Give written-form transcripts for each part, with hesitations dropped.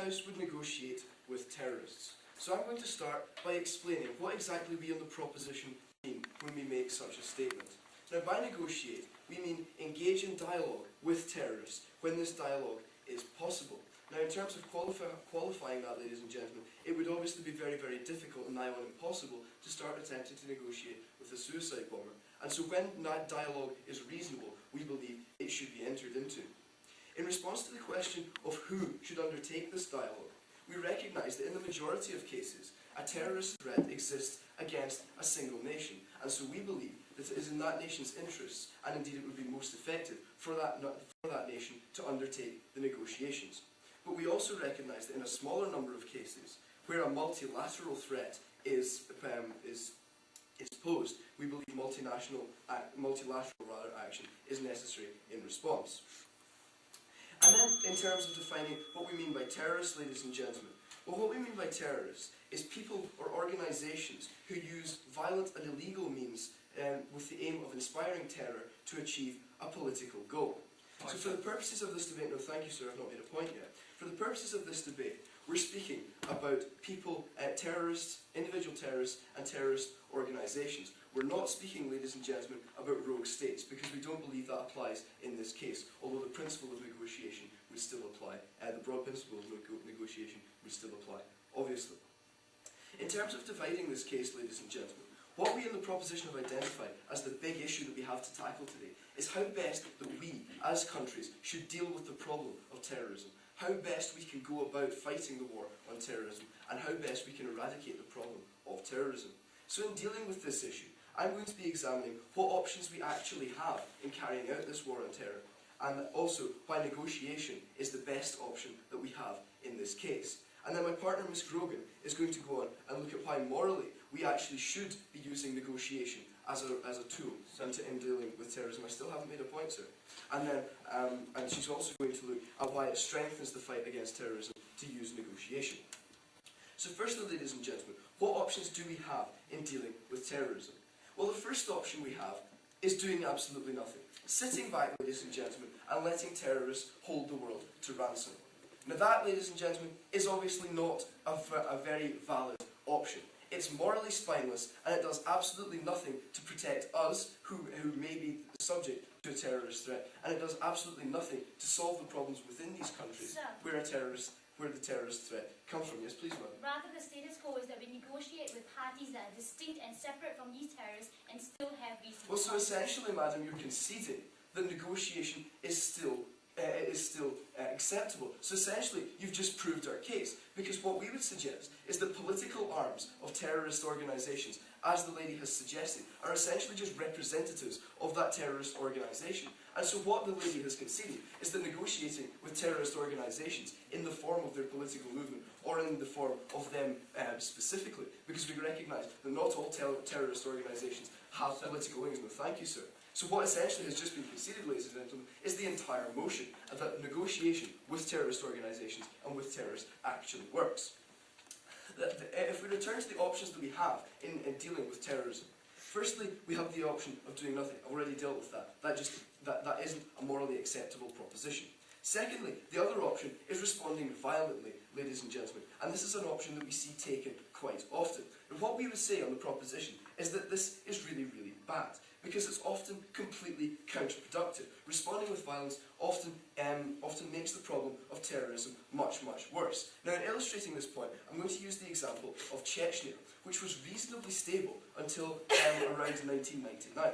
House would negotiate with terrorists. So I'm going to start by explaining what exactly we on the proposition mean when we make such a statement. Now, by negotiate, we mean engage in dialogue with terrorists when this dialogue is possible. Now, in terms of qualifying that, ladies and gentlemen, it would obviously be very, very difficult and nigh on impossible to start attempting to negotiate with a suicide bomber. And so when that dialogue is reasonable, we believe it should be entered into. In response to the question of who should undertake this dialogue, we recognise that in the majority of cases, a terrorist threat exists against a single nation. And so we believe that it is in that nation's interests, and indeed it would be most effective for that nation to undertake the negotiations. But we also recognise that in a smaller number of cases, where a multilateral threat is posed, we believe multilateral action is necessary in response. And then, in terms of defining what we mean by terrorists, ladies and gentlemen, well, what we mean by terrorists is people or organisations who use violent and illegal means with the aim of inspiring terror to achieve a political goal. So for the purposes of this debate, no thank you sir, I've not made a point yet. For the purposes of this debate, we're speaking about people, terrorists, individual terrorists and terrorist organisations. We're not speaking, ladies and gentlemen, about rogue states, because we don't believe that applies in this case, although the principle of negotiation would still apply. The broad principle of negotiation would still apply, obviously. In terms of dividing this case, ladies and gentlemen, what we in the proposition have identified as the big issue that we have to tackle today is how best that we, as countries, should deal with the problem of terrorism, how best we can go about fighting the war on terrorism, and how best we can eradicate the problem of terrorism. So in dealing with this issue, I'm going to be examining what options we actually have in carrying out this war on terror, and also why negotiation is the best option that we have in this case. And then my partner, Ms. Grogan, is going to go on and look at why morally we actually should be using negotiation as a tool in dealing with terrorism. I still haven't made a point, sir. And then, and she's also going to look at why it strengthens the fight against terrorism to use negotiation. So firstly, ladies and gentlemen, what options do we have in dealing with terrorism? Well, the first option we have is doing absolutely nothing. Sitting back, ladies and gentlemen, and letting terrorists hold the world to ransom. Now that, ladies and gentlemen, is obviously not a very valid option. It's morally spineless, and it does absolutely nothing to protect us, who may be subject to a terrorist threat, and it does absolutely nothing to solve the problems within these countries where the terrorist threat comes from. Yes, please, madam. Rather, the status quo is that we negotiate with parties that are distinct and separate from these terrorists and still have reasons. Well, so essentially, madam, you're conceding that negotiation is still acceptable. So essentially, you've just proved our case, because what we would suggest is that political arms of terrorist organisations, as the lady has suggested, are essentially just representatives of that terrorist organisation. And so what the lady has conceded is that negotiating with terrorist organisations in the form of their political movement, or in the form of them specifically, because we recognise that not all terrorist organisations have political wings. No, thank you, sir. So what essentially has just been conceded, ladies and gentlemen, is the entire motion that negotiation with terrorist organisations and with terrorists actually works. If we return to the options that we have in dealing with terrorism, firstly, we have the option of doing nothing. I've already dealt with that. That isn't a morally acceptable proposition. Secondly, the other option is responding violently, ladies and gentlemen, and this is an option that we see taken quite often. And what we would say on the proposition is that this is really, really bad, because it's often completely counterproductive. Responding with violence often makes the problem of terrorism much, much worse. Now, in illustrating this point, I'm going to use the example of Chechnya, which was reasonably stable until around 1999.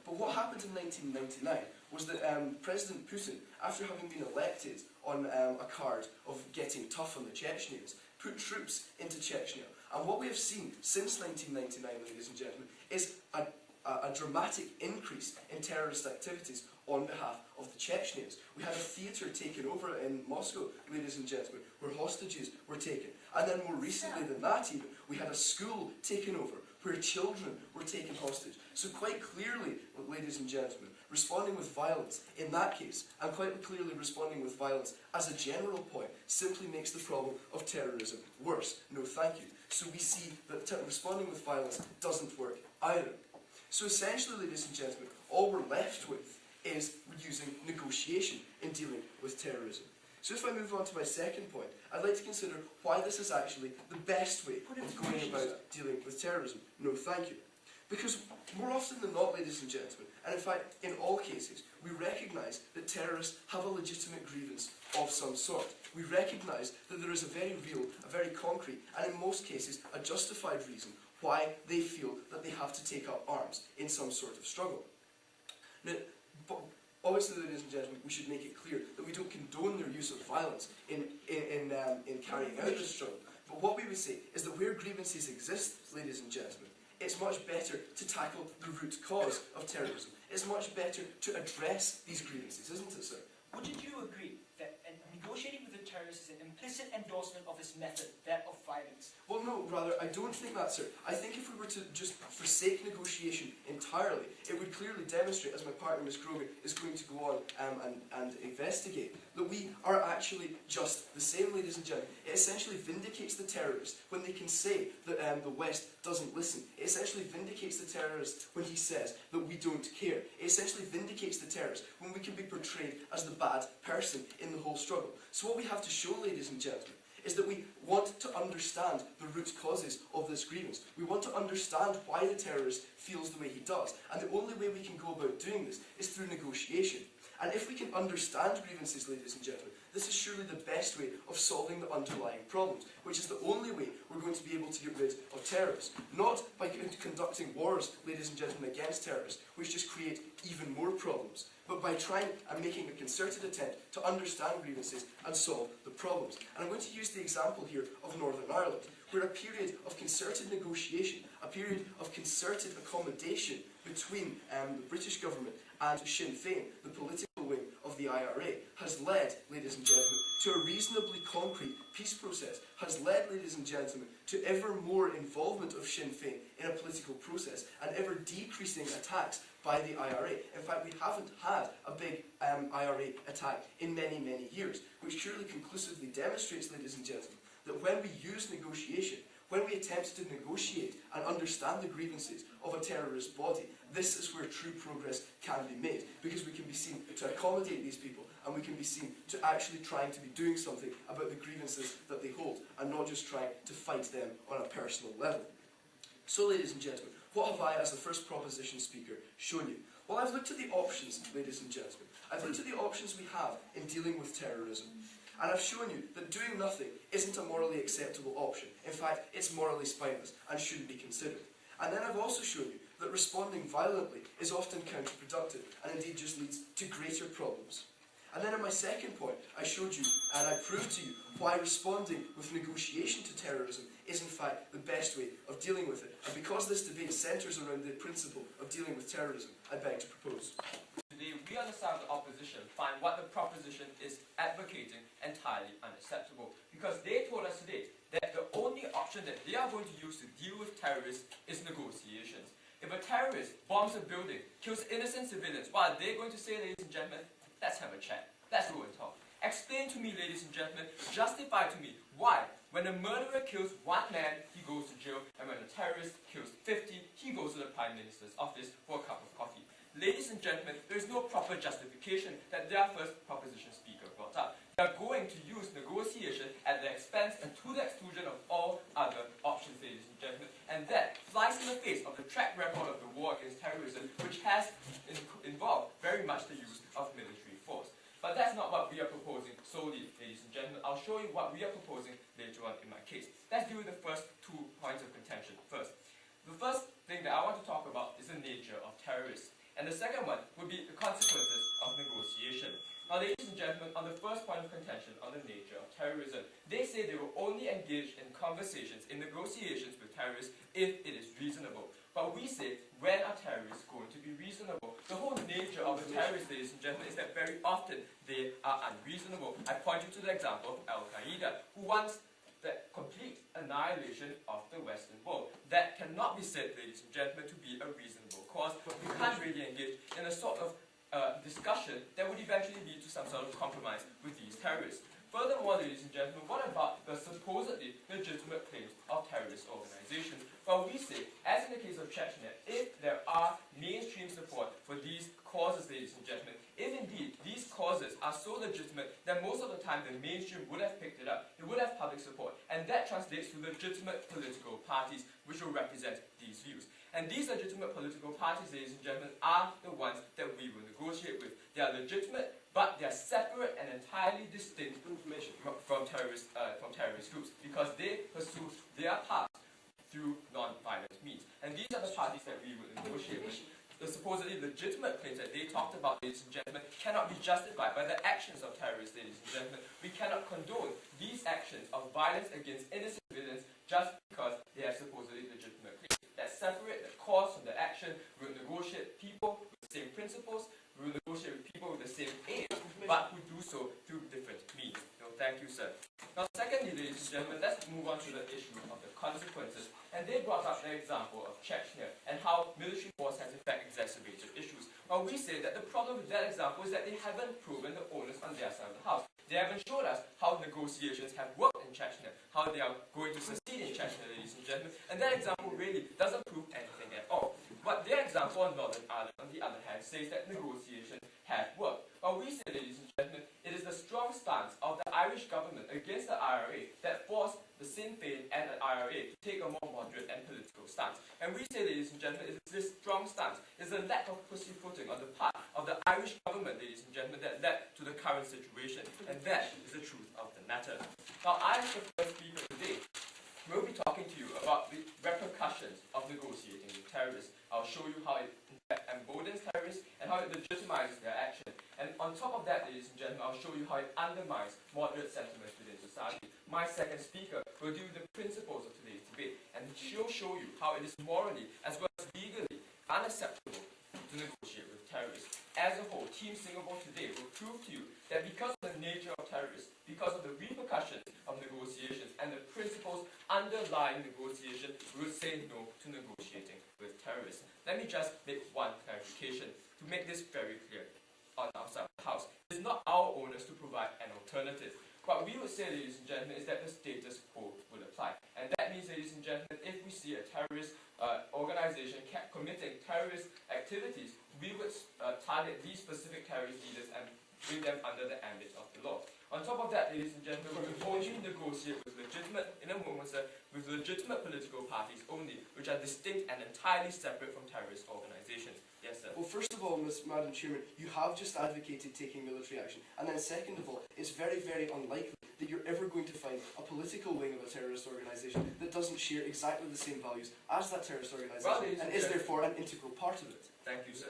But what happened in 1999 was that President Putin, after having been elected on a card of getting tough on the Chechens, put troops into Chechnya. And what we have seen since 1999, ladies and gentlemen, is a dramatic increase in terrorist activities on behalf of the Chechens. We had a theatre taken over in Moscow, ladies and gentlemen, where hostages were taken. And then more recently than that even, we had a school taken over, where children were taken hostage. So quite clearly, ladies and gentlemen, responding with violence in that case, and quite clearly responding with violence as a general point, simply makes the problem of terrorism worse. No thank you. So we see that responding with violence doesn't work either. So essentially, ladies and gentlemen, all we're left with is using negotiation in dealing with terrorism. So if I move on to my second point, I'd like to consider why this is actually the best way of going about dealing with terrorism. No, thank you. Because more often than not, ladies and gentlemen, and in fact in all cases, we recognise that terrorists have a legitimate grievance of some sort. We recognise that there is a very real, a very concrete, and in most cases a justified reason why they feel that they have to take up arms in some sort of struggle. Now, obviously, ladies and gentlemen, we should make it clear that we don't condone their use of violence in carrying out this struggle. But what we would say is that where grievances exist, ladies and gentlemen, it's much better to tackle the root cause of terrorism. It's much better to address these grievances, isn't it, sir? Wouldn't you agree that negotiating with the terrorists is an implicit endorsement of his method, that of violence? Well, no, rather, I don't think that, sir. I think if we were to just forsake negotiation entirely, it would clearly demonstrate, as my partner, Ms. Grogan, is going to go on and investigate, that we are actually just the same, ladies and gentlemen. It essentially vindicates the terrorist when they can say that the West doesn't listen. It essentially vindicates the terrorist when he says that we don't care. It essentially vindicates the terrorist when we can be portrayed as the bad person in the whole struggle. So what we have to show, ladies and gentlemen, is that we want to understand the root causes of this grievance. We want to understand why the terrorist feels the way he does. And the only way we can go about doing this is through negotiation. And if we can understand grievances, ladies and gentlemen, this is surely the best way of solving the underlying problems, which is the only way we're going to be able to get rid of terrorists. Not by conducting wars, ladies and gentlemen, against terrorists, which just create even more problems, but by trying and making a concerted attempt to understand grievances and solve the problems. And I'm going to use the example here of Northern Ireland, where a period of concerted negotiation, a period of concerted accommodation between the British government and Sinn Féin, the political wing of the IRA, has led, ladies and gentlemen, to a reasonably concrete peace process, has led, ladies and gentlemen, to ever more involvement of Sinn Féin in a political process and ever decreasing attacks by the IRA. In fact, we haven't had a big IRA attack in many, many years, which surely conclusively demonstrates, ladies and gentlemen, that when we use negotiation, when we attempt to negotiate and understand the grievances of a terrorist body, this is where true progress can be made, because we can be seen to accommodate these people and we can be seen to actually trying to be doing something about the grievances that they hold and not just trying to fight them on a personal level. So, ladies and gentlemen, what have I, as the first proposition speaker, shown you? Well, I've looked at the options, ladies and gentlemen. I've looked at the options we have in dealing with terrorism. And I've shown you that doing nothing isn't a morally acceptable option. In fact, it's morally spineless and shouldn't be considered. And then I've also shown you that responding violently is often counterproductive and indeed just leads to greater problems. And then in my second point, I showed you and I proved to you why responding with negotiation to terrorism is in fact the best way of dealing with it. And because this debate centres around the principle of dealing with terrorism, I beg to propose. Today, we on the side of the opposition find what the proposition is advocating entirely unacceptable, because they told us today that the only option that they are going to use to deal with terrorists is negotiations. If a terrorist bombs a building, kills innocent civilians, what are they going to say, ladies and gentlemen? Let's have a chat. Let's go and talk. Explain to me, ladies and gentlemen, justify to me why, when a murderer kills one man, he goes to jail, and when a terrorist kills 50, he goes to the Prime Minister's office for a cup of coffee. Ladies and gentlemen, there is no proper justification that their first proposition speaker brought up. They are going to use negotiation at the expense and to the exclusion of all other options, ladies and gentlemen. And that flies in the face of the track record of the war against terrorism, which has involved very much the use of military force. But that's not what we are proposing solely, ladies and gentlemen. I'll show you what we are proposing later on in my case. Let's deal with the first 2 points of contention first. The first thing that I want to talk about is the nature of terrorists. And the second one would be the consequences of negotiation. Now, ladies and gentlemen, on the first point of contention on the nature of terrorism, they say they will only engage in conversations, in negotiations with terrorists if it is reasonable. But we say, when are terrorists going to be reasonable? The whole nature of the terrorists, ladies and gentlemen, is that very often they are unreasonable. I point you to the example of Al-Qaeda, who wants the complete annihilation of the Western world. That cannot be said, ladies and gentlemen, to be a reasonable cause. But we can't really engage in a sort of discussion that would eventually lead to some sort of compromise with these terrorists. Furthermore, ladies and gentlemen, what about the supposedly legitimate claims of terrorist organizations? Well, we say, as in the case of Chechnya, if there are mainstream support for these causes, ladies and gentlemen, if indeed these causes are so legitimate, then most of the time the mainstream would have picked it up. It would have public support, and that translates to legitimate political parties which will represent these views. And these legitimate political parties, ladies and gentlemen, are the ones that we will negotiate with. They are legitimate, but they are separate and entirely distinct from terrorist groups, because they pursue their path through non-violent means. And these are the parties that we will negotiate with. The supposedly legitimate claims that they talked about, ladies and gentlemen, cannot be justified by the actions of terrorists, ladies and gentlemen. We cannot condone these actions of violence against innocent civilians just because they have supposedly legitimate claims. That separate the cause from the action. We will negotiate people with the same principles. We will negotiate with people with the same aim, but who do so through different means. So, thank you, sir. Now, secondly, ladies and gentlemen, let's move on to the issue of the consequences. And they brought up the example of Chechnya and how military force has in fact exacerbated issues. Well, we say that the problem with that example is that they haven't proven the onus on their side of the house. They haven't showed us how negotiations have worked in Chechnya, how they are going to succeed in Chechnya, ladies and gentlemen. And that example really doesn't prove anything at all. But their example on Northern Ireland, on the other hand, says that negotiations have worked. Well, we say, ladies and gentlemen, it is the strong stance of the Irish government against the IRA that forced the Sinn Féin and the IRA to take a more moderate and political stance. And we say, ladies and gentlemen, it is this strong stance, it is a lack of pussyfooting on the part of the Irish government, ladies and gentlemen, that led to the current situation. And that is the truth of the matter. Now, I, as the first speaker today, will be talking to you about the repercussions of negotiating with terrorists. I'll show you how it in fact emboldens terrorists and how it legitimizes their action. And on top of that, ladies and gentlemen, I'll show you how it undermines moderate sentiments within society. My second speaker will deal with the principles of today's debate, and she'll show you how it is morally as well as legally unacceptable to negotiate with terrorists. As a whole, Team Singapore today will prove to you that because of the nature of terrorists, because of the repercussions of negotiations and the principles underlying negotiation, we will say no to negotiating with terrorists. Let me just make one clarification to make this very clear on our side of the house. It is not our onus to provide an alternative. What we would say, ladies and gentlemen, is that the status quo will apply. And that means, ladies and gentlemen, if we see a terrorist organization committing terrorist activities, we would target these specific terrorist leaders and bring them under the ambit of the law. On top of that, ladies and gentlemen, we will only negotiate with legitimate, in a moment, sir, with legitimate political parties only, which are distinct and entirely separate from terrorist organizations. Yes, sir. Well, first of all, Madam Chairman, you have just advocated taking military action. And then second of all, it's very, very unlikely that you're ever going to find a political wing of a terrorist organisation that doesn't share exactly the same values as that terrorist organisation and is therefore an integral part of it. Thank you, sir.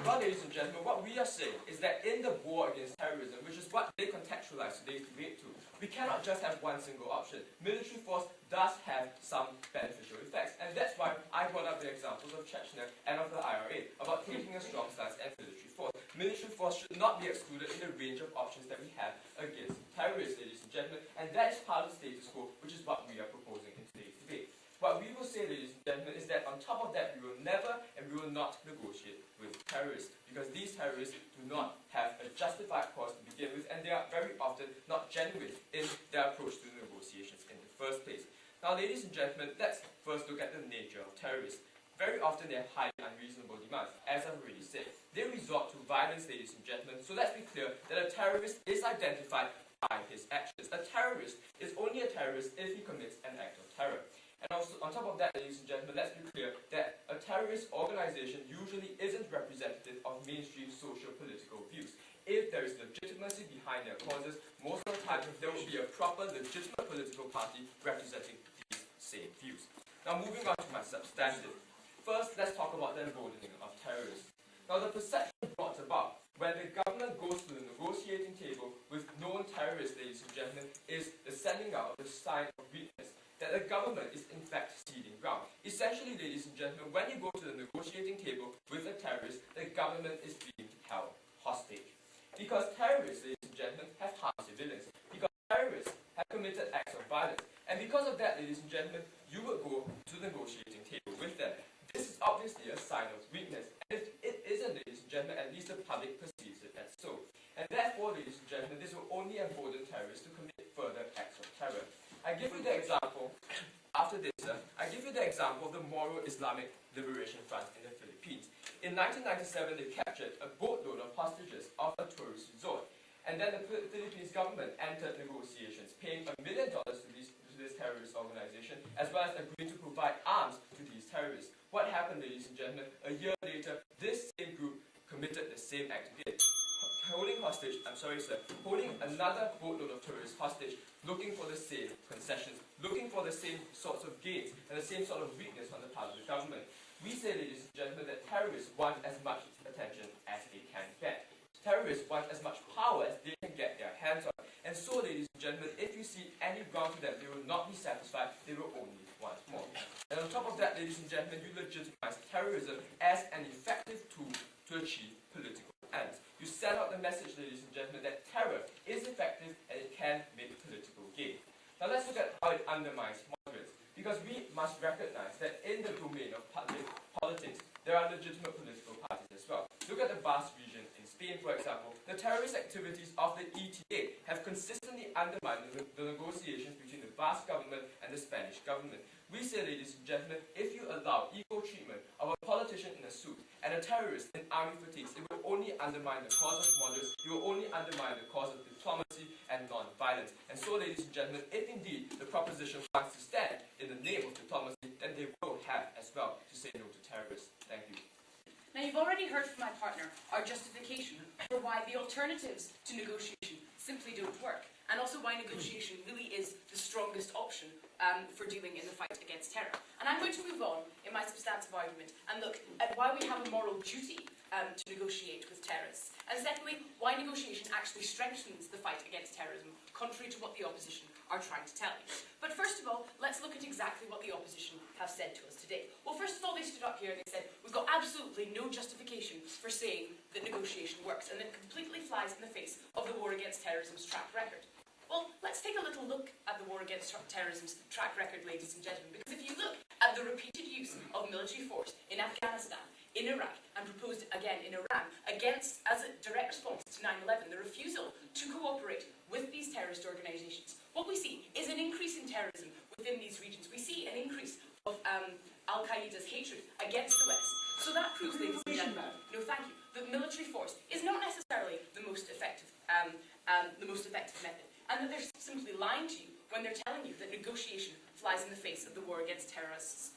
Well, ladies and gentlemen, what we are saying is that in the war against terrorism, which is what they contextualize today's debate to, we cannot just have one single option. Military force does have some beneficial effects, and that's why I brought up the examples of Chechnya and of the IRA about taking a strong stance and military force. Military force should not be excluded in the range of options that we have against terrorists, ladies and gentlemen, and that is part of the status quo, which is what we are proposing in today's debate. What we will say, ladies and gentlemen, is that on top of that, we will never and we will not negotiate with terrorists, because these terrorists do not have a justified cause to begin with, and they are very often not genuine in their approach to negotiations in the first place. Now, ladies and gentlemen, let's first look at the nature of terrorists. Very often they have highly unreasonable demands, as I've already said. They resort to violence, ladies and gentlemen, so let's be clear that a terrorist is identified by his actions. A terrorist is only a terrorist if he commits an act of terror. And also, on top of that, ladies and gentlemen, let's be clear that a terrorist organization usually isn't representative of mainstream social political views. If there is legitimacy behind their causes, most of the time there will be a proper legitimate political party representing these same views. Now, moving on to my substantive. First, let's talk about the emboldening of terrorists. Now, the perception brought about when the government goes to the negotiating table with known terrorists, ladies and gentlemen, is the sending out of the sign of weakness, that the government is in fact ceding ground. Essentially, ladies and gentlemen, when you go to the negotiating table with a terrorist, the government is being held hostage. Because terrorists, ladies and gentlemen, have harmed civilians. Because terrorists have committed acts of violence. And because of that, ladies and gentlemen, you would go to the negotiating table with them. This is obviously a sign of weakness. And if it isn't, ladies and gentlemen, at least the public perceives it as so. And therefore, ladies and gentlemen, this will only embolden terrorists to commit further acts of terror. I give you the example, after this, I give you the example of the Moro Islamic Liberation Front in the Philippines. In 1997, they captured a boatload of hostages off a tourist resort. And then the Philippines government entered negotiations, paying $1 million to this terrorist organization, as well as agreeing to provide arms to these terrorists. What happened, ladies and gentlemen? A year later, this same group committed the same act again. Holding another boatload of tourists hostage, looking for the same concessions, looking for the same sorts of gains, and the same sort of weakness on the part of the government. We say, ladies and gentlemen, that terrorists want as much attention as they can get. Terrorists want as much power as they can get their hands on. And so, ladies and gentlemen, if you see any ground to them, they will not be satisfied, they will only want more. And on top of that, ladies and gentlemen, you legitimize terrorism as an effective tool to achieve political ends. You send out the message, ladies and gentlemen, that terror is effective and it can make political gain. Now let's look at how it undermines moderates, because we must recognize that in the domain of politics, there are legitimate political parties as well. Look at the Basque region in Spain, for example. The terrorist activities of the ETA have consistently undermined the negotiations between the Basque government and the Spanish government. We say, ladies and gentlemen, if you allow equal treatment of a politician in a suit and a terrorist in army fatigues, it will only undermine the cause of moderates, it will only undermine the cause of diplomacy and non-violence. And so, ladies and gentlemen, if indeed the proposition wants to stand in the name of diplomacy, then they will have as well to say no to terrorists. Thank you. Now, you've already heard from my partner our justification for why the alternatives to negotiation simply don't work, and also why negotiation really is the strongest option for dealing in the fight against terror. And I'm going to move on in my substantive argument and look at why we have a moral duty to negotiate with terrorists, and secondly, why negotiation actually strengthens the fight against terrorism, contrary to what the opposition are trying to tell you. But first of all, let's look at exactly what the opposition have said to us today. Well, first of all, they stood up here and they said, we've got absolutely no justification for saying that negotiation works, and it completely flies in the face of the war against terrorism's track record. Well, let's take a little look at the war against terrorism's track record, ladies and gentlemen, because if you look at the repeated use of military force in Afghanistan, in Iraq, and proposed again in Iran, against, as a direct response to 9/11, the refusal to cooperate with these terrorist organisations, what we see is an increase in terrorism within these regions. We see an increase of Al-Qaeda's hatred against the West. So that proves, ladies and gentlemen, no thank you, that military force is not necessarily the most effective method, and that they're simply lying to you when they're telling you that negotiation flies in the face of the war against terrorists'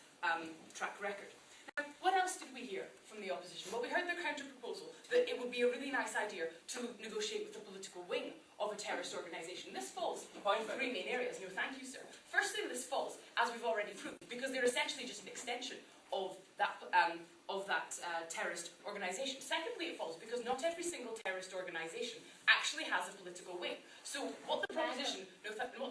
track record. Now, what else did we hear from the opposition? Well, we heard their counter-proposal that it would be a really nice idea to negotiate with the political wing of a terrorist organisation. This falls in three main areas. No, thank you, sir. Firstly, this falls, as we've already proved, because they're essentially just an extension of that terrorist organisation. Secondly, it falls because not every single terrorist organisation actually has a political wing. So what the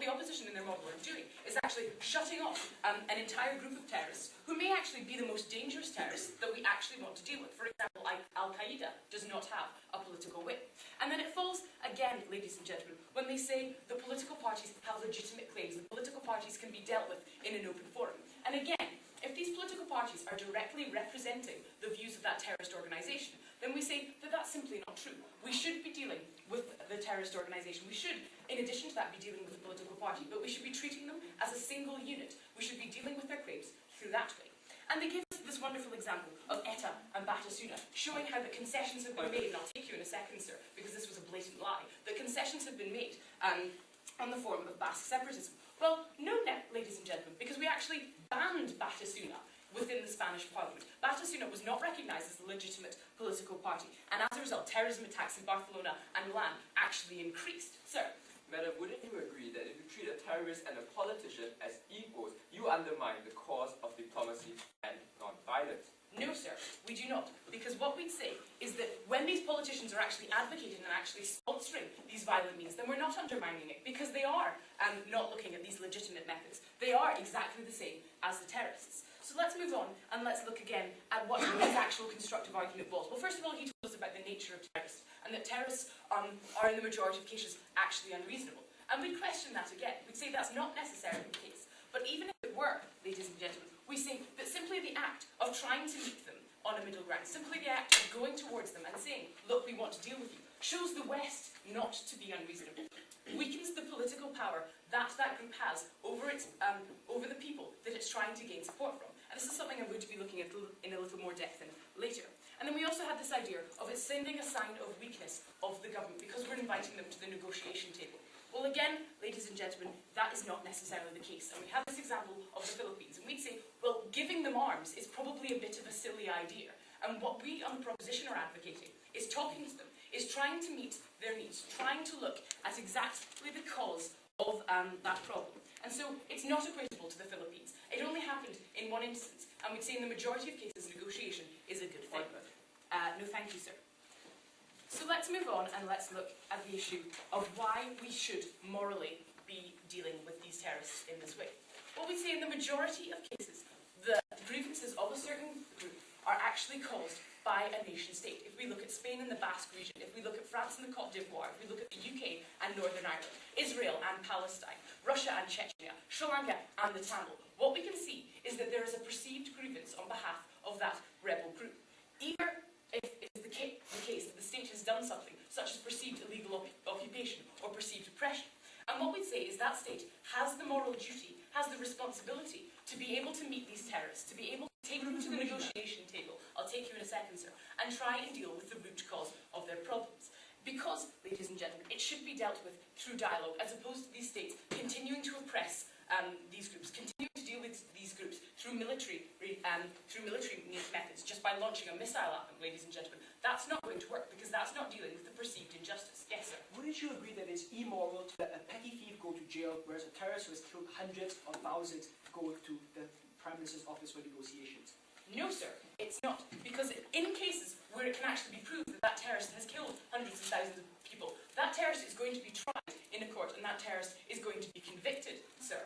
opposition in their model are doing is actually shutting off an entire group of terrorists who may actually be the most dangerous terrorists that we actually want to deal with. For example, Al-Qaeda does not have a political wing. And then it falls again, ladies and gentlemen, when they say the political parties have legitimate claims, the political parties can be dealt with in an open forum. And again, if these political parties are directly representing the views of that terrorist organisation, then we say that that's simply not true. We should be dealing with the terrorist organisation. We should, in addition to that, be dealing with the political party, but we should be treating them as a single unit. We should be dealing with their claims through that way. And they give us this wonderful example of ETA and Batasuna, showing how the concessions have been made, and I'll take you in a second, sir, because this was a blatant lie. The concessions have been made on the form of Basque separatism. Well, no, ladies and gentlemen, because we actually banned Batasuna within the Spanish Parliament. Batasuna was not recognised as a legitimate political party, and as a result, terrorism attacks in Barcelona and Milan actually increased. Sir? Madam, wouldn't you agree that if you treat a terrorist and a politician as equals, you undermine the cause of diplomacy and non-violence? No, sir, we do not. Because what we'd say is that when these politicians are actually advocating and actually sponsoring these violent means, then we're not undermining it, because they are not looking at these legitimate methods. They are exactly the same as the terrorists. So let's move on and let's look again at what his actual constructive argument was. Well, first of all, he told us about the nature of terrorists, and that terrorists are in the majority of cases actually unreasonable. And we'd question that again. We'd say that's not necessarily the case. But even if it were, ladies and gentlemen, we say that simply the act of trying to meet them on a middle ground, simply the act of going towards them and saying, look, we want to deal with you, shows the West not to be unreasonable, weakens the political power that that group has over the people that it's trying to gain support from. And this is something I'm going to be looking at in a little more depth in later. And then then we also had this idea of it sending a sign of weakness of the government because we're inviting them to the negotiation table. Well, again, ladies and gentlemen, that is not necessarily the case. And we have this example of the Philippines, and we'd say, well, giving them arms is probably a bit of a silly idea. And what we on the proposition are advocating is talking to them, is trying to meet their needs, trying to look at exactly the cause of that problem. And so it's not equatable to the Philippines. It only happened in one instance, and we'd say in the majority of cases, negotiation is a good thing. No, thank you, sir. So let's move on and let's look at the issue of why we should morally be dealing with these terrorists in this way. Well, we say in the majority of cases, the grievances of a certain group are actually caused by a nation state. If we look at Spain and the Basque region, if we look at France and the Côte d'Ivoire, if we look at the UK and Northern Ireland, Israel and Palestine, Russia and Chechnya, Sri Lanka and the Tamil, what we can see is that there is a perceived grievance on behalf of that rebel group. Either if it is the case that the state has done something, such as perceived illegal occupation or perceived oppression, and what we'd say is that state has the moral duty, has the responsibility to be able to meet these terrorists, to be able to take them to the negotiation table, I'll take you in a second, sir, and try and deal with the root cause of their problems. Because, ladies and gentlemen, it should be dealt with through dialogue, as opposed to these states continuing to oppress these groups, continuing to deal with these groups through military methods, just by launching a missile at them, ladies and gentlemen. That's not going to work, because that's not dealing with the perceived injustice. Yes, sir? Wouldn't you agree that it's immoral to let a petty thief go to jail, whereas a terrorist who has killed hundreds or thousands go to the Prime Minister's office for negotiations? No, sir, it's not. Because in cases where it can actually be proved that that terrorist has killed hundreds of thousands of people, that terrorist is going to be tried in a court, and that terrorist is going to be convicted, sir.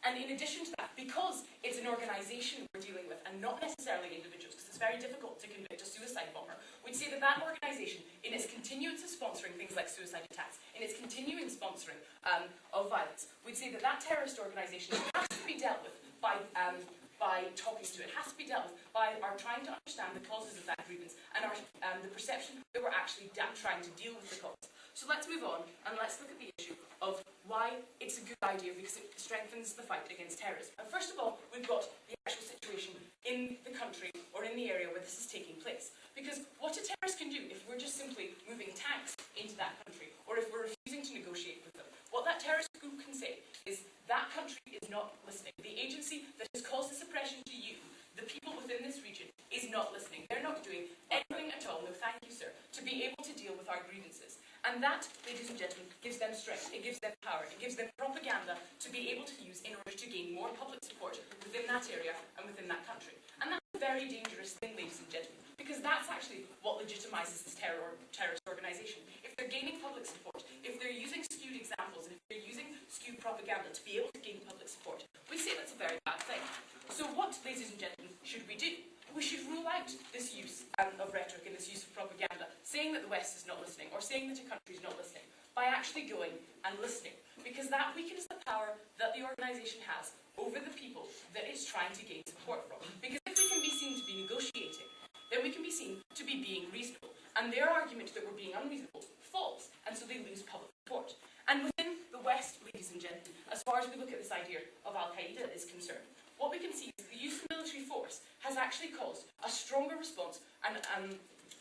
And in addition to that, because it's an organisation we're dealing with, and not necessarily individuals, because it's very difficult to convict a suicide bomber, we'd say that that organisation, in its continuance of sponsoring things like suicide attacks, in its continuing sponsoring of violence, we'd say that that terrorist organisation has to be dealt with by talking to it, has to be dealt with by our trying to understand the causes of that grievance and the perception that we're actually trying to deal with the cause. So let's move on and let's look at the issue of why it's a good idea, because it strengthens the fight against terrorism. And first of all, we've got the actual situation in the country or in the area where this is taking place. Because what a terrorist can do if we're just simply moving tanks into that country, or if we're refusing to negotiate with them, what that terrorist group can say is that country is not listening. The agency that has caused this oppression to you, the people within this region, is not listening. They're not doing anything at all, no thank you, sir, to be able to deal with our grievances. And that, ladies and gentlemen, gives them strength, it gives them power, it gives them propaganda to be able to use in order to gain more public support within that area and within that country. And that's a very dangerous thing, ladies and gentlemen, because that's actually what legitimizes this terrorist organisation. If they're gaining public support, if they're using skewed examples, and if they're using skewed propaganda to be able to gain public support, we say that's a very bad thing. So what, ladies and gentlemen, should we do? We should rule out this use of rhetoric and this use of propaganda, saying that the West is not listening, or saying that a country is not listening, by actually going and listening. Because that weakens the power that the organisation has over the people that it's trying to gain support from. Because if we can be seen to be negotiating, then we can be seen to be being reasonable. And their argument that we're being unreasonable falls, and so they lose public support. And within the West, ladies and gentlemen, as far as we look at this idea of Al-Qaeda is concerned, what we can see is the use of military force has actually caused a stronger response and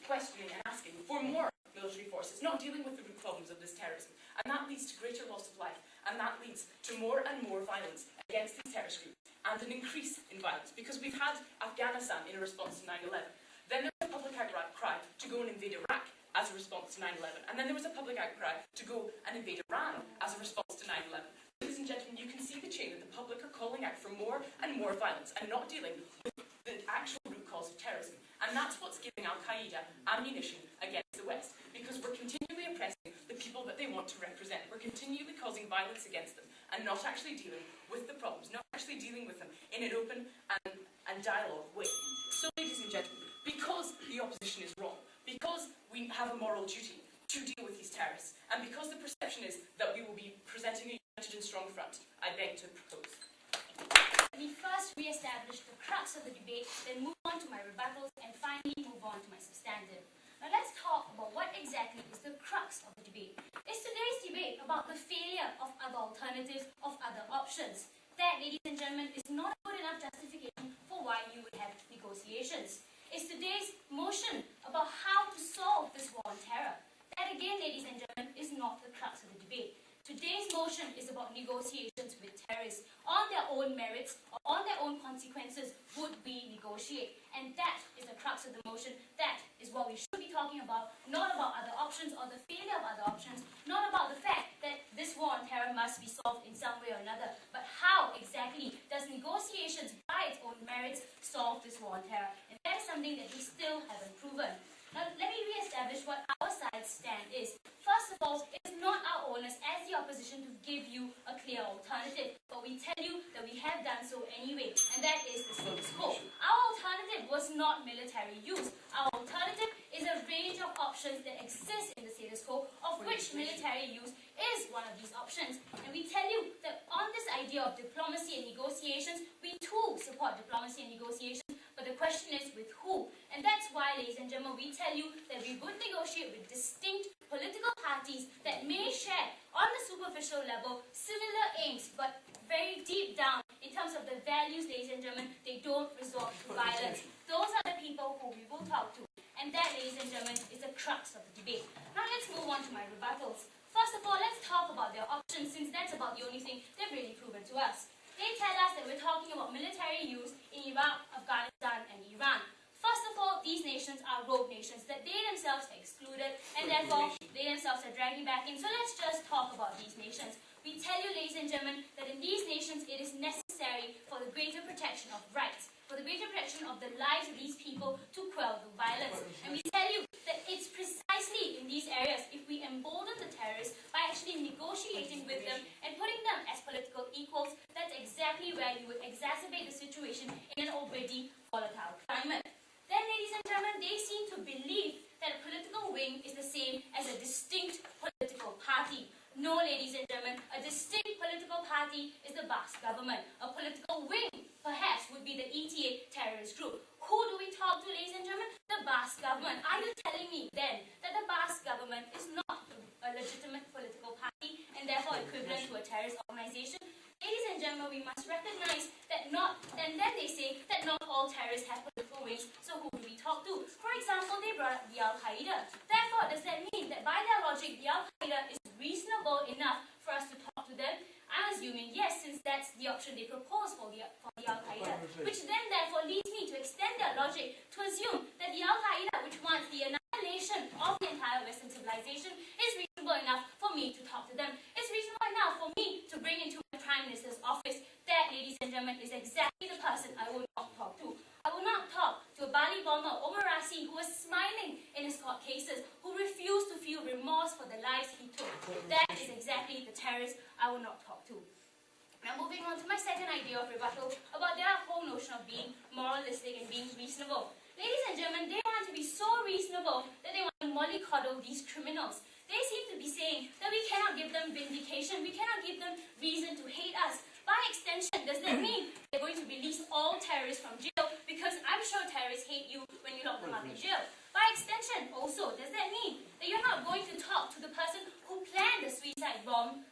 questioning and asking for more military force. It's not dealing with the root problems of this terrorism. And that leads to greater loss of life. And that leads to more and more violence against these terrorist groups and an increase in violence. Because we've had Afghanistan in a response to 9/11. Then there was a public outcry to go and invade Iraq as a response to 9/11. And then there was a public outcry to go and invade Iran as a response to 9/11. Ladies and gentlemen, you can see the chain that the public are calling out for more and more violence and not dealing with the actual root cause of terrorism. And that's what's giving Al-Qaeda ammunition against the West, because we're continually oppressing the people that they want to represent. We're continually causing violence against them and not actually dealing with the problems, not actually dealing with them in an open and dialogue way. So, ladies and gentlemen, because the opposition is wrong, because we have a moral duty to deal with these terrorists, and because the perception is that we will be presenting a united and strong front, I beg to propose. Let me first re-establish the crux of the debate, then move on to my rebuttals, and finally move on to my substantive. Now let's talk about what exactly is the crux of the debate. Is today's debate about the failure of other alternatives, of other options? That, ladies and gentlemen, is not a good enough justification for why you would have negotiations. Is today terrorists on their own merits or on their own consequences would we negotiate? And that is the crux of the motion. That is what we should be talking about, not about other options or the failure of other options, not about the fact that this war on terror must be solved in some way or another, but how exactly does negotiations by its own merits solve this war on terror? And that is something that we still haven't proven. Now, let me re-establish what our side's stand is. First of all, it is not our onus as the opposition to give you a clear alternative, but we tell you that we have done so anyway, and that is the status quo. Our alternative was not military use. Our alternative is a range of options that exist in the status quo, of which military use is one of these options. And we tell you that on this idea of diplomacy and negotiations, we too support diplomacy and negotiations, but the question is with who? And that's why, ladies and gentlemen, we tell you that we would negotiate with distinct political parties that may share, on the superficial level, similar aims, but very deep down, in terms of the values, ladies and gentlemen, they don't resort to violence. Those are the people who we will talk to. And that, ladies and gentlemen, is the crux of the debate. Now let's move on to my rebuttals. First of all, let's talk about their options, since that's about the only thing they've really proven to us. They tell us that we're talking about military use in Iraq, Afghanistan, and Iran. First of all, these nations are rogue nations that they themselves excluded, and therefore they themselves are dragging back in. So let's just talk about these nations. We tell you, ladies and gentlemen, that in these nations it is necessary for the greater protection of rights, for the greater protection of the lives of these people to quell the violence. And we tell you that it's precisely in these areas, if we embolden the terrorists by actually negotiating with them and putting them as political equals, that's exactly where you would exacerbate the situation in an already volatile climate. Then, ladies and gentlemen, they seem to believe that a political wing is the same as a distinct political party. No, ladies and gentlemen, a distinct political party is the Basque government. A political wing, perhaps, would be the ETA terrorist group. Who do we talk to, ladies and gentlemen? The Basque government. Are you telling me, then, that the Basque government is not a legitimate political party and therefore equivalent to a terrorist organization? Ladies and gentlemen, we must recognize that not, and then they say that not all terrorists have political wings, so who do we talk to? For example, they brought up the Al-Qaeda. Therefore, does that mean that by their logic, the Al-Qaeda is reasonable enough for us to talk to them? I'm assuming yes, since that's the option they propose for the Al-Qaeda, which then therefore leads me to extend their logic to assume that the Al-Qaeda, which wants the annihilation of the entire Western civilization, is reasonable enough for me to talk to them. It's reasonable enough for me to bring into my Prime Minister's office. That, ladies and gentlemen, is exactly the person I will not talk to. I will not talk to a Bali bomber, Omar Rassi, who was smiling in his court cases, who refused to feel remorse for the lives he took. That is exactly the terrorist I will not talk to. Now, moving on to my second idea of rebuttal about their whole notion of being moralistic and being reasonable. Ladies and gentlemen, they want to be so reasonable that they want to mollycoddle these criminals. They seem to be saying that we cannot give them vindication, we cannot give them reason to hate us. By extension, does that mean they're going to release all terrorists from jail? Because I'm sure terrorists hate you when you lock them up in jail. By extension, also, does that mean that you're not going to talk to the person who planned the suicide bomb?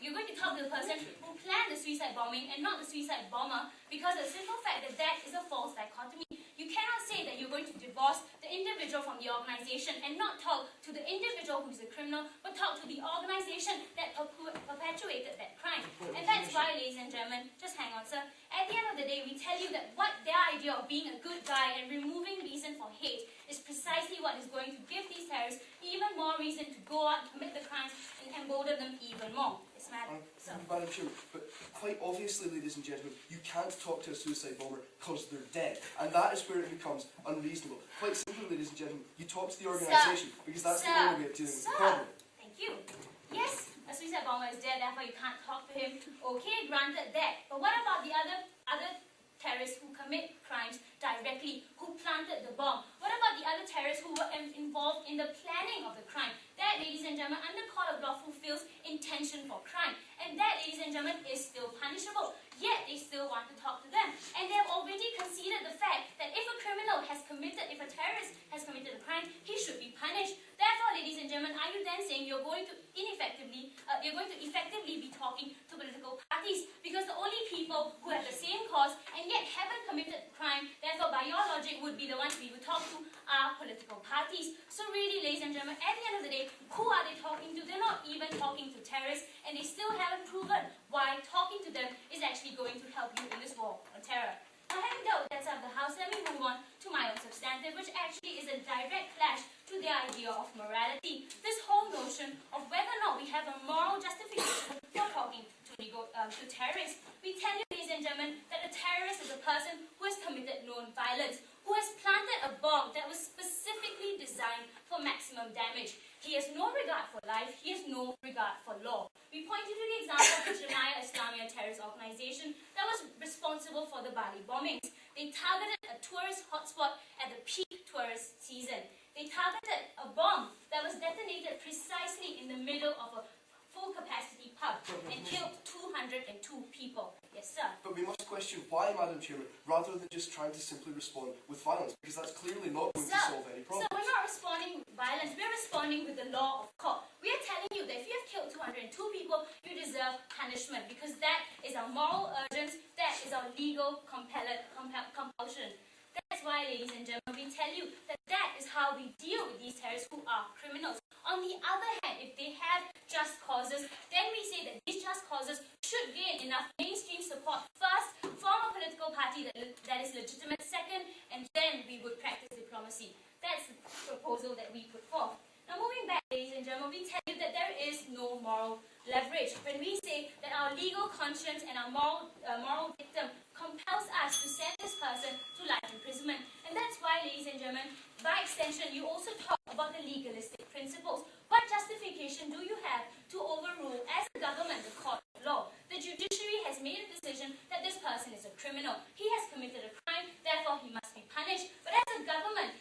You're going to talk to the person who planned the suicide bombing and not the suicide bomber, because the simple fact that that is a false dichotomy. You cannot say that you're going to divorce the individual from the organization and not talk to the individual who's a criminal, but talk to the organization that perpetuated that crime. And that's why, ladies and gentlemen, just hang on, sir. At the end of the day, we tell you that what their idea of being a good guy and removing reason for hate is precisely what is going to give these terrorists even more reason to go out and commit the crimes and embolden them even more. It's mad. Madam Chair, but quite obviously, ladies and gentlemen, you can't talk to a suicide bomber because they're dead. And that is where it becomes unreasonable. Quite simply, ladies and gentlemen, you talk to the organisation because that's the only way of dealing with the problem. Thank you. Yes, a suicide bomber is dead, therefore you can't talk to him. Okay, granted that. But what about the other terrorists who commit crimes directly, who planted the bomb? What about the other terrorists who were involved in the planning of the crime? That, ladies and gentlemen, under court of law fulfills intention for crime. And that, ladies and gentlemen, is still punishable. Yet they still want to talk to them. And they have already conceded the fact that if a criminal has committed, if a terrorist has committed a crime, he should be punished. Therefore, ladies and gentlemen, are you then saying you're going to effectively be talking to political parties? Because the only people who have the same cause and yet haven't committed crime, therefore by your logic would be the ones we would talk to, are political parties. So really, ladies and gentlemen, at the end of the day, who are they talking to? They're not even talking to terrorists, and they still haven't proven why talking to them is idea of morality, this whole notion of whether or not we have a moral justification for talking to terrorists. We tell you, ladies and gentlemen, that a terrorist is a person who has committed known violence, who has planted a bomb that was specifically designed for maximum damage. He has no regard for life, he has no regard for law. We pointed to the example of the Jamia Islamia terrorist organization that was responsible for the Bali bombings. They targeted a tourist hotspot at the peak tourist season. They targeted a bomb that was detonated precisely in the middle of a full-capacity pub and killed 202 people. Yes, sir. But we must question why, Madam Chairman, rather than just trying to simply respond with violence, because that's clearly not going to solve any problem. So we're not responding with violence, we're responding with the law of court. We are telling you that if you have killed 202 people, you deserve punishment, because that is our moral urgence, that is our legal compulsion. That's why, ladies and gentlemen, we tell you that that is how we deal with these terrorists who are criminals. On the other hand, if they have just causes, then we say that these just causes should gain enough mainstream support. First, form a political party that is legitimate. Second, and then we would practice diplomacy. That's the proposal that we put forth. Now, moving back, ladies and gentlemen, we tell you that there is no moral leverage. When we say that our legal conscience and our moral dictum compels us to send this person to life imprisonment. And that's why, ladies and gentlemen, by extension, you also talk about the legalistic principles. What justification do you have to overrule, as a government, the court of law? The judiciary has made a decision that this person is a criminal. He has committed a crime, therefore he must be punished. But as a government,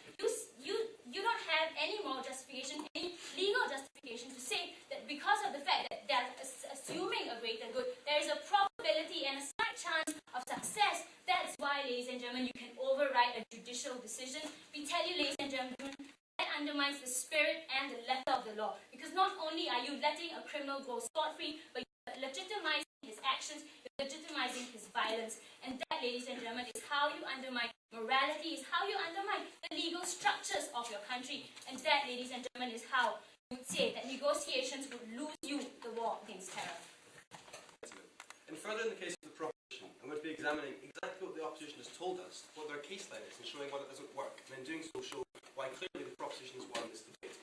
you don't have any moral justification, any legal justification to say that because of the fact that they are assuming a greater good, there is a probability and a slight chance of success. That's why, ladies and gentlemen, you can override a judicial decision. We tell you, ladies and gentlemen, that undermines the spirit and the letter of the law. Because not only are you letting a criminal go scot-free, but you're legitimizing his actions, you're legitimizing his violence. And that, ladies and gentlemen, is how you undermine morality, is how you undermine the legal structures of your country. And that, ladies and gentlemen, is how you would say that negotiations would lose you the war against terror. And further, in the case of the proposition, I'm going to be examining exactly what the opposition has told us, what their case line is, and showing why it doesn't work. And in doing so, show why clearly the proposition has won this debate.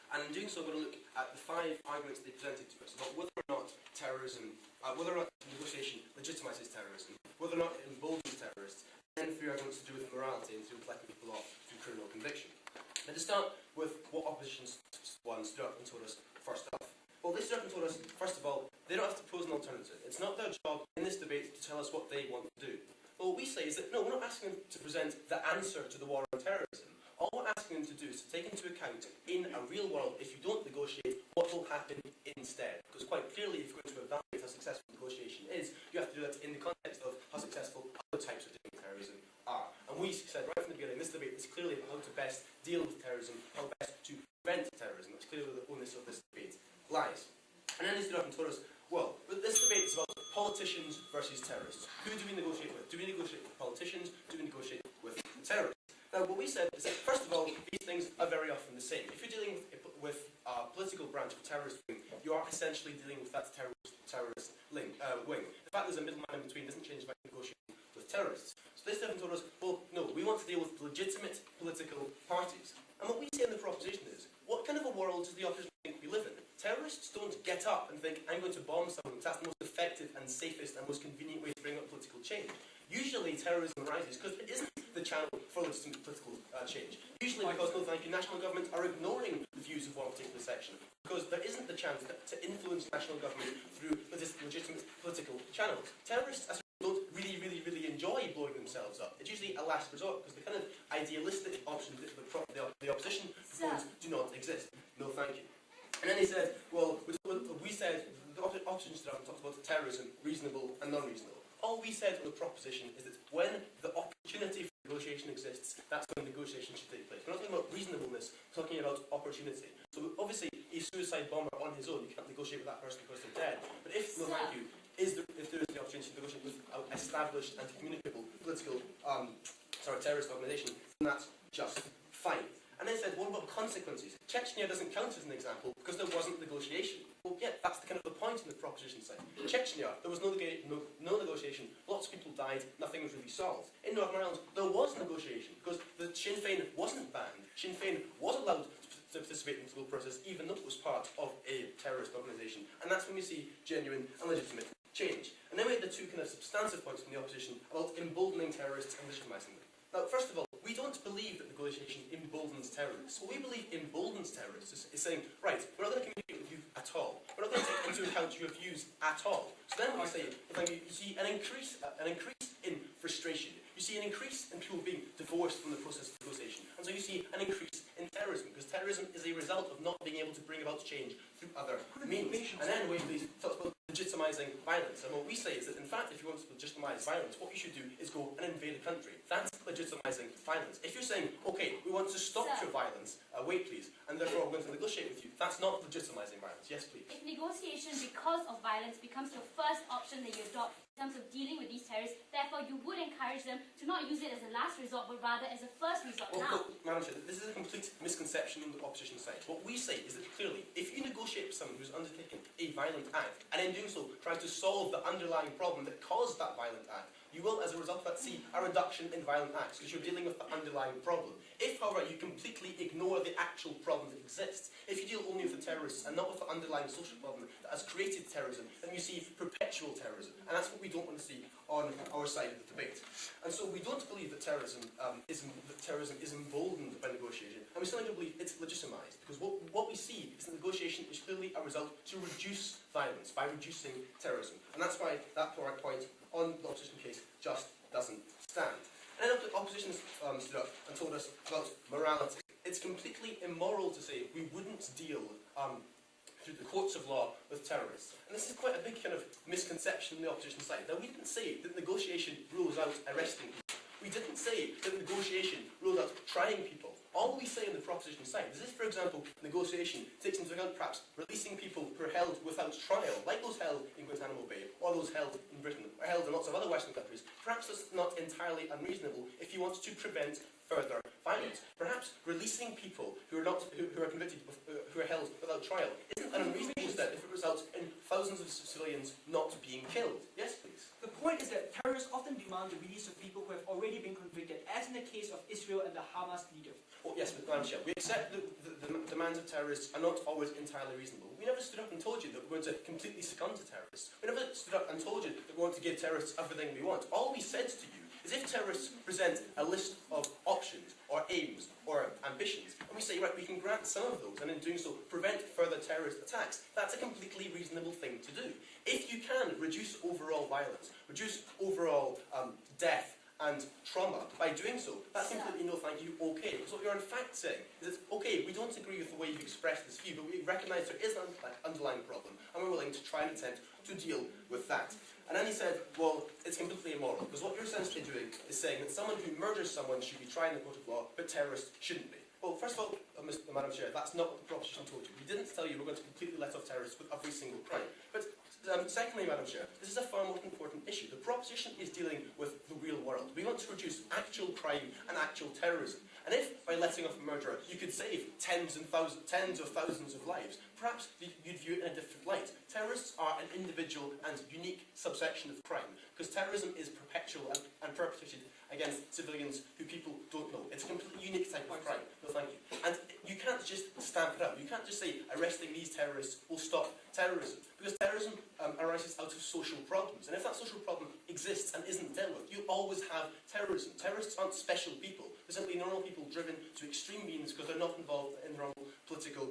And in doing so, I'm going to look at the 5 arguments they presented to us about whether or not terrorism, whether or not negotiation legitimizes terrorism, whether or not it emboldens terrorists, and 3 arguments to do with morality and to do with letting people off through criminal conviction. Now, to start with what opposition one stood up and told us first off. Well, they stood up and told us, first of all, they don't have to propose an alternative. It's not their job in this debate to tell us what they want to do. Well, what we say is that, no, we're not asking them to present the answer to the war on terrorism. All we're asking them to do is to take into account, in a real world, if you don't negotiate, what will happen instead. Because quite clearly, if you're going to evaluate how successful negotiation is, you have to do that in the context of how successful other types of dealing with terrorism are. And we said right from the beginning, this debate is clearly about how to best deal with terrorism, how best to prevent terrorism. That's clearly where the onus of this debate lies. And then they stood up and told us, well, this debate is about politicians versus terrorists. Who do we negotiate with? Do we negotiate with politicians? Do we negotiate with terrorists? Now, what we said is that, first of all, these things are very often the same. If you're dealing with a political branch of terrorist wing, you are essentially dealing with that terrorist wing. The fact there's a middleman in between doesn't change by negotiating with terrorists. So they stood up and told us, well, no, we want to deal with legitimate political parties. And what we say in the proposition is, what kind of a world does the opposition think we live in? Terrorists don't get up and think, I'm going to bomb someone because that's the most effective and safest and most convenient way to bring about political change. Usually terrorism arises because it isn't the channel for legitimate political change. Usually because no thank you, national governments are ignoring the views of one particular section. Because there isn't the chance to influence national government through legitimate political channels. Terrorists don't really enjoy blowing themselves up. It's usually a last resort because the kind of idealistic options that the opposition propose do not exist. No thank you. And then he said, well, we said, the opposition stood up and talked about terrorism, reasonable and non-reasonable. All we said on the proposition is that when the opportunity for negotiation exists, that's when negotiation should take place. We're not talking about reasonableness, we're talking about opportunity. So obviously, a suicide bomber on his own, you can't negotiate with that person because they're dead. But if, no thank you, if there is the opportunity to negotiate with an established and communicable political, terrorist organisation, then that's just fine. And then said, what about consequences? Chechnya doesn't count as an example because there wasn't negotiation. Well, yeah, that's the kind of the point in the proposition side. In Chechnya, there was no negotiation. Lots of people died. Nothing was really solved. In Northern Ireland, there was negotiation because the Sinn Féin wasn't banned. Sinn Féin was allowed to participate in the political process, even though it was part of a terrorist organisation. And that's when we see genuine and legitimate change. And then we had the two kind of substantive points from the opposition about emboldening terrorists and legitimizing them. Now, first of all, we don't believe that negotiation emboldens terrorists. What we believe emboldens terrorists is saying, right, we're not going to communicate with you at all. We're not going to take into account your views at all. So then we say, you see an increase in frustration. You see an increase in people being divorced from the process of negotiation. And so you see an increase in terrorism, because terrorism is a result of not being able to bring about change through other means. And then we talk about legitimizing violence. And what we say is that, in fact, if you want to legitimize violence, what you should do is go and invade a country. That's legitimizing violence. If you're saying, okay, we want to stop your violence, wait please, and therefore we're going to negotiate with you, that's not legitimizing violence. Yes, please. If negotiation because of violence becomes your first option that you adopt in terms of dealing with these terrorists, therefore you would encourage them to not use it as a last resort, but rather as a first resort now. Madam Chair, this is a complete misconception on the opposition side. What we say is that clearly, if you negotiate with someone who's undertaken a violent act, and in doing so tries to solve the underlying problem that caused that violent act, you will, as a result of that, see a reduction in violent acts, because you're dealing with the underlying problem. If, however, you completely ignore the actual problem that exists, if you deal only with the terrorists and not with the underlying social problem that has created terrorism, then you see perpetual terrorism. And that's what we don't want to see on our side of the debate. And so we don't believe that terrorism is emboldened by negotiation, and we certainly don't believe it's legitimized, because what we see is that negotiation is clearly a result to reduce violence, by reducing terrorism. And that's why that point on the opposition case just doesn't stand. And then the opposition stood up and told us about morality. It's completely immoral to say we wouldn't deal through the courts of law with terrorists. And this is quite a big kind of misconception on the opposition side. Now, we didn't say that negotiation rules out arresting people. We didn't say that negotiation rules out trying people. All we say on the proposition side is if, for example, negotiation takes into account perhaps releasing people who are held without trial, like those held in Guantanamo Bay, or those held in Britain, or held in lots of other Western countries, perhaps that's not entirely unreasonable if you want to prevent further violence. Perhaps releasing people who are convicted, who are held without trial, isn't an unreasonable step if it results in thousands of civilians not being killed. Yes, please. The point is that terrorists often demand the release of people who have already been convicted, as in the case of Israel and the Hamas leader. Oh, yes, Madam Chair, we accept that the demands of terrorists are not always entirely reasonable. We never stood up and told you that we're going to completely succumb to terrorists. We never stood up and told you that we want to give terrorists everything we want. All we said to you is if terrorists present a list of options, or aims, or ambitions, and we say, right, we can grant some of those, and in doing so, prevent further terrorist attacks, that's a completely reasonable thing to do. If you can reduce overall violence, reduce overall death and trauma by doing so, that's completely no thank you, okay. Because what you're in fact saying is it's okay, we don't agree with the way you've expressed this view, but we recognise there is an underlying problem, and we're willing to try and attempt to deal with that. And then he said, well, it's completely immoral, because what you're essentially doing is saying that someone who murders someone should be tried in the court of law, but terrorists shouldn't be. Well, first of all, Madam Chair, that's not what the proposition told you. We didn't tell you we're going to completely let off terrorists with every single crime. But secondly, Madam Chair, this is a far more important issue. The proposition is dealing with the real world. We want to reduce actual crime and actual terrorism. And if, by letting off a murderer, you could save tens of thousands of lives, perhaps you'd view it in a different light. Terrorists are an individual and unique subsection of crime, because terrorism is perpetual and perpetrated against civilians who people don't know. It's a completely unique type of crime. No, thank you. And you can't just stamp it out. You can't just say arresting these terrorists will stop terrorism, because terrorism arises out of social problems. And if that social problem exists and isn't dealt with, you always have terrorism. Terrorists aren't special people. They're simply normal people driven to extreme means because they're not involved in the normal political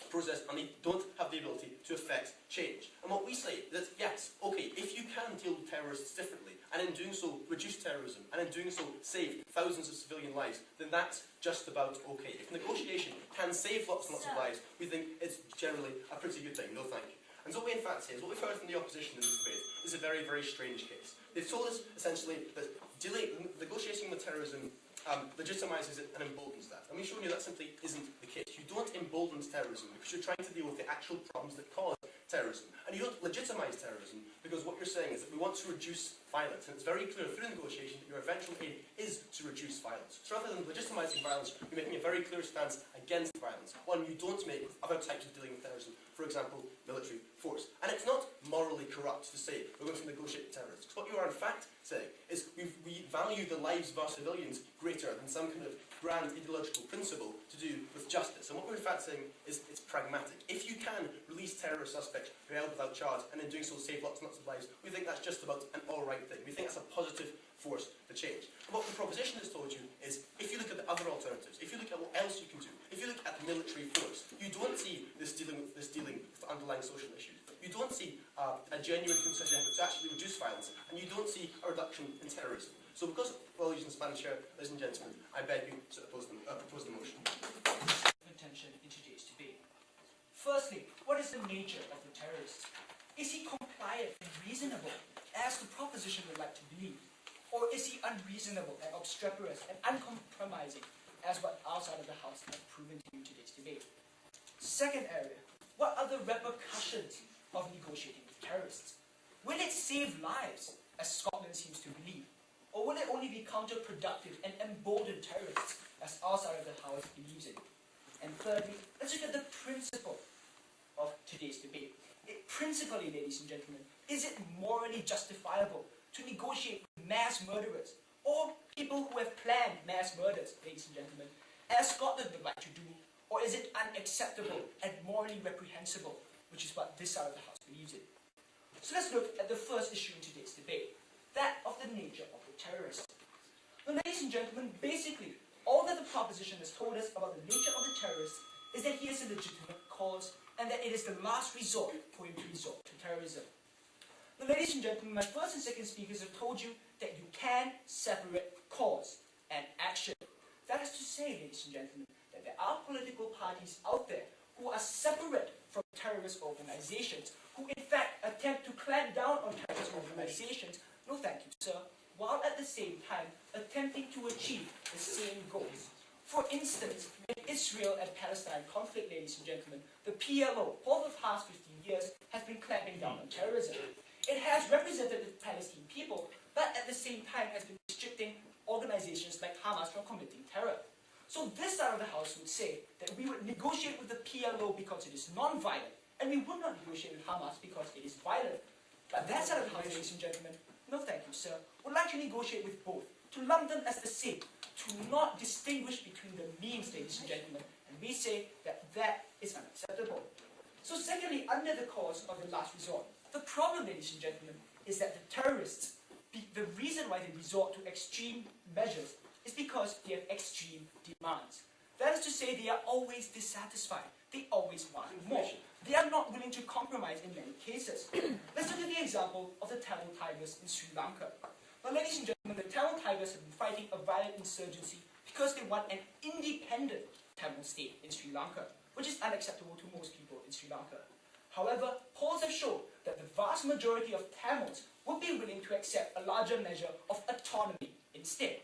process, and they don't have the ability to affect change. And what we say is that, yes, okay, if you can deal with terrorists differently, and in doing so reduce terrorism, and in doing so save thousands of civilian lives, then that's just about okay. If negotiation can save lots and lots of lives, we think it's generally a pretty good thing. No thank you. And so what we in fact say is, what we've heard from the opposition in this debate is a very, very strange case. They've told us, essentially, that negotiating with terrorism legitimizes it and emboldens that. And we've shown you that simply isn't the case. You don't embolden terrorism because you're trying to deal with the actual problems that cause terrorism. And you don't legitimise terrorism because what you're saying is that we want to reduce violence. And it's very clear through negotiation that your eventual aim is to reduce violence. So rather than legitimising violence, you're making a very clear stance against violence. One you don't make with other types of dealing with terrorism, for example, military force. And it's not morally corrupt to say we're going to negotiate with terrorists. Because what you are in fact saying is we value the lives of our civilians greater than some kind of grand ideological principle to do with justice. And what we're in fact saying is it's pragmatic. If you can release terrorist suspects who are held without charge and in doing so save lots and lots of lives, we think that's just about an alright thing. We think that's a positive force for change. And what the proposition has told you is if you look at the other alternatives, if you look at what else you can do, if you look at military force, you don't see this dealing with underlying social issues. You don't see a genuine concerted effort to actually reduce violence, and you don't see a reduction in terrorism. So because of well-used in Spanish here, ladies and gentlemen, I beg you to propose the motion. Attention in today's debate. Firstly, what is the nature of the terrorist? Is he compliant and reasonable, as the proposition would like to believe? Or is he unreasonable and obstreperous and uncompromising, as what our side of the House have proven to you in today's debate? Second area, what are the repercussions of negotiating with terrorists? Will it save lives, as Scotland seems to believe? Or will it only be counterproductive and embolden terrorists, as our side of the House believes in? And thirdly, let's look at the principle of today's debate. Principally, ladies and gentlemen, is it morally justifiable to negotiate with mass murderers or people who have planned mass murders, ladies and gentlemen, as Scotland would like to do? Or is it unacceptable and morally reprehensible, which is what this side of the House believes in? So let's look at the first issue in today's debate, that of the nature of the terrorist. Well, ladies and gentlemen, basically, all that the proposition has told us about the nature of the terrorist is that he has a legitimate cause and that it is the last resort for him to resort to terrorism. Now, ladies and gentlemen, my first and second speakers have told you that you can separate cause and action. That is to say, ladies and gentlemen, that there are political parties out there who are separate from terrorist organizations, who in fact attempt to clamp down on terrorist organizations, no thank you sir, while at the same time attempting to achieve the same goals. For instance, in Israel and Palestine conflict, ladies and gentlemen, the PLO, for the past 15 years, has been clamping down on terrorism. It has represented the Palestinian people, but at the same time has been restricting organizations like Hamas from committing terror. So this side of the House would say that we would negotiate with the PLO because it is non-violent, and we would not negotiate with Hamas because it is violent. But that side of the House, ladies and gentlemen, no thank you sir, would like to negotiate with both, to lump them as the same, to not distinguish between the means, ladies and gentlemen, and we say that that is unacceptable. So secondly, under the cause of the last resort, the problem, ladies and gentlemen, is that the terrorists, the reason why they resort to extreme measures is because they have extreme demands. That is to say, they are always dissatisfied. They always want more. They are not willing to compromise in many cases. Let's look at the example of the Tamil Tigers in Sri Lanka. Now, ladies and gentlemen, the Tamil Tigers have been fighting a violent insurgency because they want an independent Tamil state in Sri Lanka, which is unacceptable to most people in Sri Lanka. However, polls have shown that the vast majority of Tamils would be willing to accept a larger measure of autonomy instead.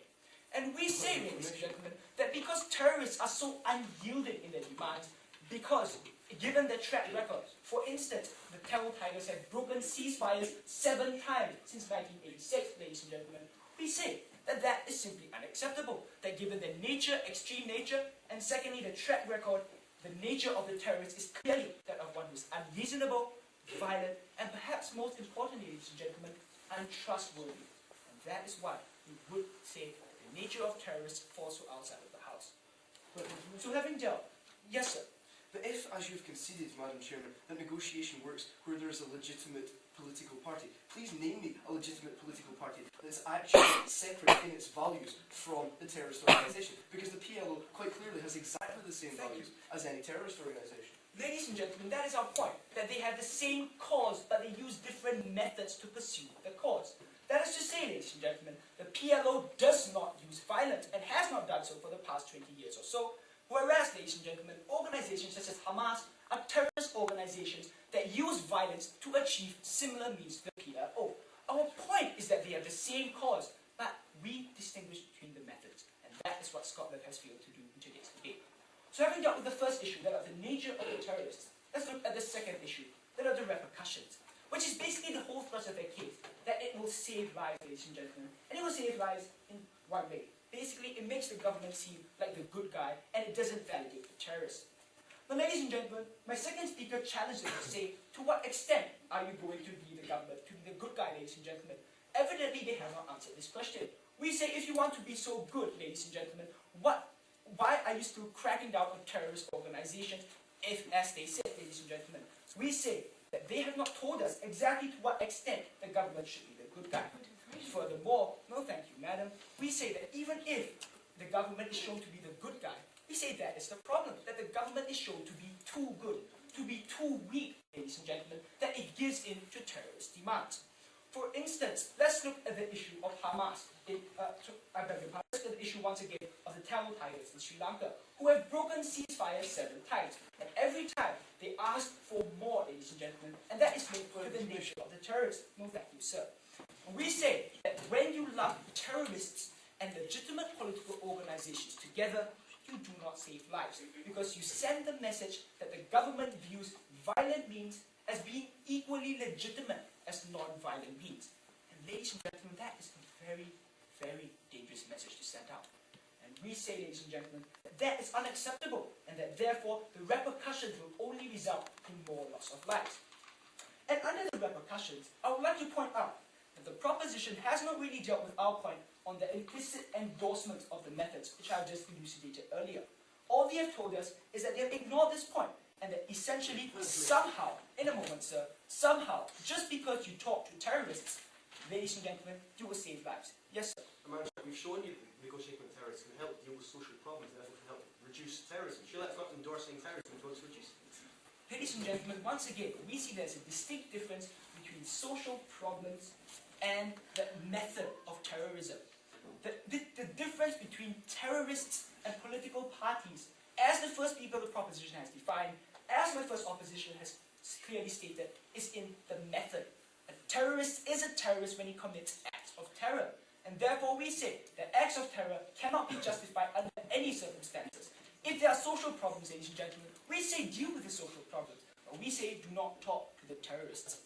And we say, ladies and gentlemen, that because terrorists are so unyielding in their demands, because given their track record, for instance, the Tamil Tigers have broken ceasefires 7 times since 1986, ladies and gentlemen, we say that that is simply unacceptable. That given their nature, extreme nature, and secondly, the track record, the nature of the terrorists is clearly that of one who is unreasonable, violent, and perhaps most importantly, ladies and gentlemen, untrustworthy. And that is why we would say that the nature of terrorists falls to outside of the House. So having dealt, yes sir. But if, as you've conceded, Madam Chairman, that negotiation works where there is a legitimate political party, please name me a legitimate political party that is actually separate in its values from the terrorist organisation. Because the PLO quite clearly has exactly the same values as any terrorist organisation. Ladies and gentlemen, that is our point, that they have the same cause, but they use different methods to pursue the cause. That is to say, ladies and gentlemen, the PLO does not use violence and has not done so for the past 20 years or so. Whereas, ladies and gentlemen, organizations such as Hamas are terrorist organizations that use violence to achieve similar means to the PLO. Our point is that they have the same cause, but we distinguish between the methods. And that is what Scotland has failed to do in today's debate. So having dealt with the first issue, that of the nature of the terrorists, let's look at the second issue, that are the repercussions, which is basically the whole thrust of their case, that it will save lives, ladies and gentlemen. And it will save lives in one way. Basically, it makes the government seem like the good guy, and it doesn't validate the terrorists. But ladies and gentlemen, my second speaker challenged them to say, to what extent are you going to be the government, to be the good guy, ladies and gentlemen? Evidently, they have not answered this question. We say, if you want to be so good, ladies and gentlemen, why are you still cracking down on terrorist organizations if, as they said, ladies and gentlemen, we say that they have not told us exactly to what extent the government should be the good guy. Furthermore, no thank you, madam, we say that even if the government is shown to be the good guy, we say that is the problem, that the government is shown to be too good, to be too weak, ladies and gentlemen, that it gives in to terrorist demands. For instance, let's look at the issue of Hamas. I beg your pardon, let's look at the issue once again of the Tamil Tigers in Sri Lanka, who have broken ceasefire several times. And every time they ask for more, ladies and gentlemen, and that is linked to the nature of the terrorists. No, thank you, sir. We say that when you lump terrorists and legitimate political organizations together, you do not save lives, because you send the message that the government views violent means as being equally legitimate as non-violent means. And ladies and gentlemen, that is a very, very dangerous message to send out. And we say, ladies and gentlemen, that that is unacceptable, and that therefore the repercussions will only result in more loss of lives. And under the repercussions, I would like to point out that the proposition has not really dealt with our point on the implicit endorsement of the methods, which I just elucidated earlier. All they have told us is that they have ignored this point, and that essentially, somehow, in a moment, sir, somehow, just because you talk to terrorists, ladies and gentlemen, you will save lives. Yes, sir. We've shown you that negotiating with terrorists can help deal with social problems, and therefore can help reduce terrorism. Surely that's not endorsing terrorism towards reducing it. Ladies and gentlemen, once again, we see there's a distinct difference between social problems and the method of terrorism. The difference between terrorists and political parties, as the first speaker of the proposition has defined, as my first opposition has clearly stated, is in the method. A terrorist is a terrorist when he commits acts of terror. And therefore we say that acts of terror cannot be justified under any circumstances. If there are social problems, ladies and gentlemen, we say deal with the social problems, but we say do not talk to the terrorists.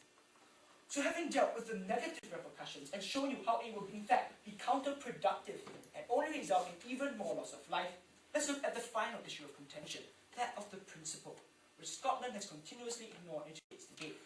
So having dealt with the negative repercussions and shown you how it will in fact be counterproductive and only result in even more loss of life, let's look at the final issue of contention, that of the principle, which Scotland has continuously ignored in today's debate.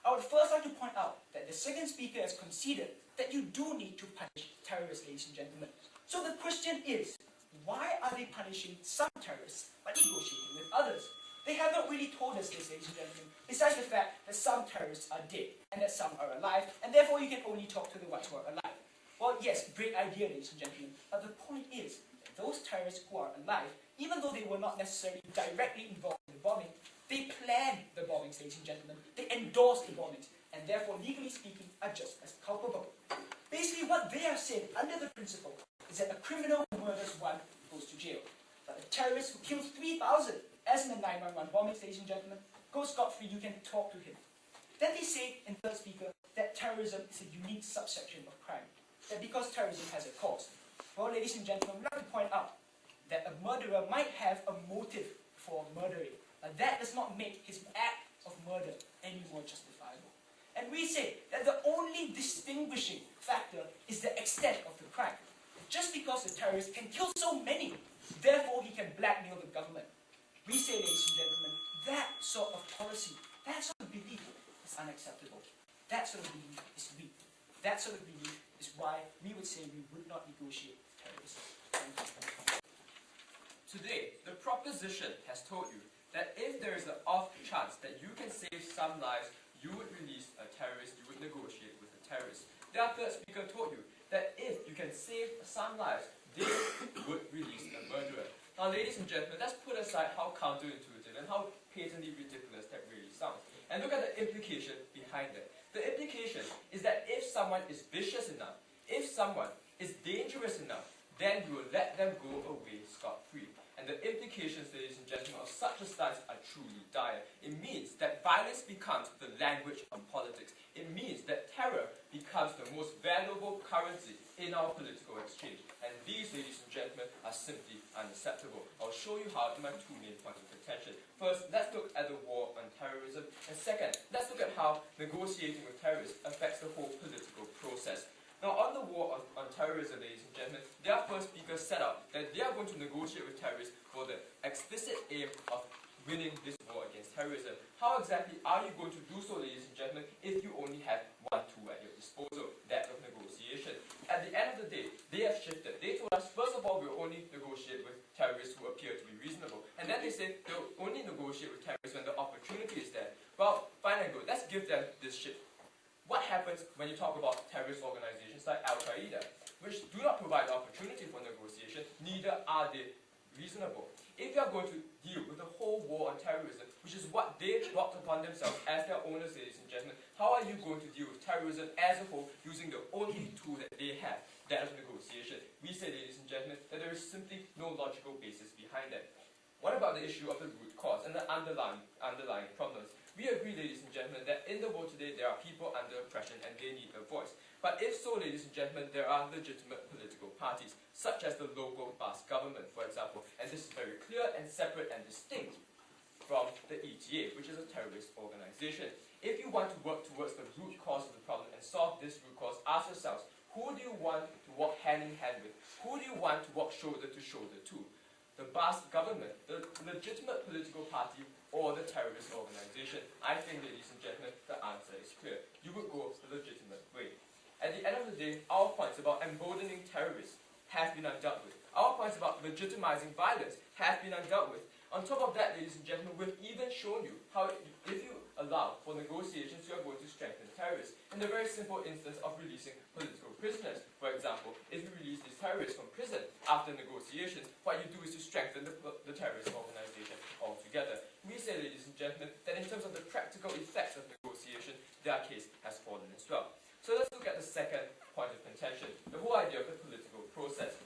I would first like to point out that the second speaker has conceded that you do need to punish terrorists, ladies and gentlemen. So the question is, why are they punishing some terrorists but negotiating with others? They haven't really told us this, ladies and gentlemen, besides the fact that some terrorists are dead and that some are alive, and therefore you can only talk to the ones who are alive. Well, yes, great idea, ladies and gentlemen, but the point is that those terrorists who are alive, even though they were not necessarily directly involved in the bombing, they planned the bombings, ladies and gentlemen. They endorsed the bombings, and therefore, legally speaking, are just as culpable. Basically, what they are saying under the principle is that a criminal who murders one goes to jail, but a terrorist who kills 3,000, as in the 911 bombings, ladies and gentlemen, goes scot-free, you can talk to him. Then they say, in third speaker, that terrorism is a unique subsection of crime, that because terrorism has a cause. Well, ladies and gentlemen, we'd like to point out that a murderer might have a motive for murdering, but that does not make his act of murder any more justifiable. And we say that the only distinguishing factor is the extent of the crime. Just because the terrorist can kill so many, therefore he can blackmail the government. We say, ladies and gentlemen, that sort of policy, that sort of belief is unacceptable. That sort of belief is weak. That sort of belief is why we would say we would not negotiate with terrorists. Thank you. Today, the proposition has told you that if there is an off chance that you can save some lives, you would release a terrorist, you would negotiate with a terrorist. The third speaker told you that if you can save some lives, they would release a murderer. Now, ladies and gentlemen, let's put aside how counterintuitive and how patently ridiculous that really sounds, and look at the implication behind it. The implication is that if someone is vicious enough, if someone is dangerous enough, then you will let them go away scot-free. And the implications, ladies and gentlemen, of such a stance are truly dire. It means that violence becomes the language of politics. It means that terror becomes the most valuable currency in our political exchange. And these, ladies and gentlemen, are simply unacceptable. I'll show you how in my two main points of contention. First, let's look at the war on terrorism. And second, let's look at how negotiating with terrorists affects the whole political process. Now, on the war on terrorism, ladies and gentlemen, their first speakers set out that they are going to negotiate with terrorists for the explicit aim of winning this war against terrorism. How exactly are you going to do so, ladies and gentlemen, if you only have one tool at your disposal, that of negotiation? At the end of the day, they have shifted. They told us, first of all, we'll only negotiate with terrorists who appear to be reasonable. And then they say they'll only negotiate with terrorists when the opportunity is there. Well, fine and good. Let's give them this shift. What happens when you talk about terrorist organizations like Al-Qaeda, which do not provide opportunity for negotiation, neither are they reasonable? If you are going to deal with the whole war on terrorism, which is what they brought upon themselves as their owners, ladies and gentlemen, how are you going to deal with terrorism as a whole using the only tool that they have, that of negotiation? We say, ladies and gentlemen, that there is simply no logical basis behind that. What about the issue of the root cause and the underlying problems? We agree, ladies and gentlemen, that in the world today there are people under oppression and they need a voice. But if so, ladies and gentlemen, there are legitimate political parties, such as the local Basque government, for example, and this is very clear and separate and distinct from the ETA, which is a terrorist organization. If you want to work towards the root cause of the problem and solve this root cause, ask yourselves, who do you want to walk hand in hand with? Who do you want to walk shoulder to shoulder to? The Basque government, the legitimate political party, or the terrorist organization? I think, ladies and gentlemen, the answer is clear. You would go the legitimate way. At the end of the day, our points about emboldening terrorists have been undealt with. Our points about legitimizing violence have been undealt with. On top of that, ladies and gentlemen, we've even shown you how, if you allow for negotiations, you are going to strengthen terrorists. In the very simple instance of releasing political prisoners, for example, if you release these terrorists from prison after negotiations, what you do is to strengthen the terrorist organization altogether. We say, ladies and gentlemen, that in terms of the practical effects of negotiation, their case has fallen as well. So let's look at the second point of contention, the whole idea of the political process.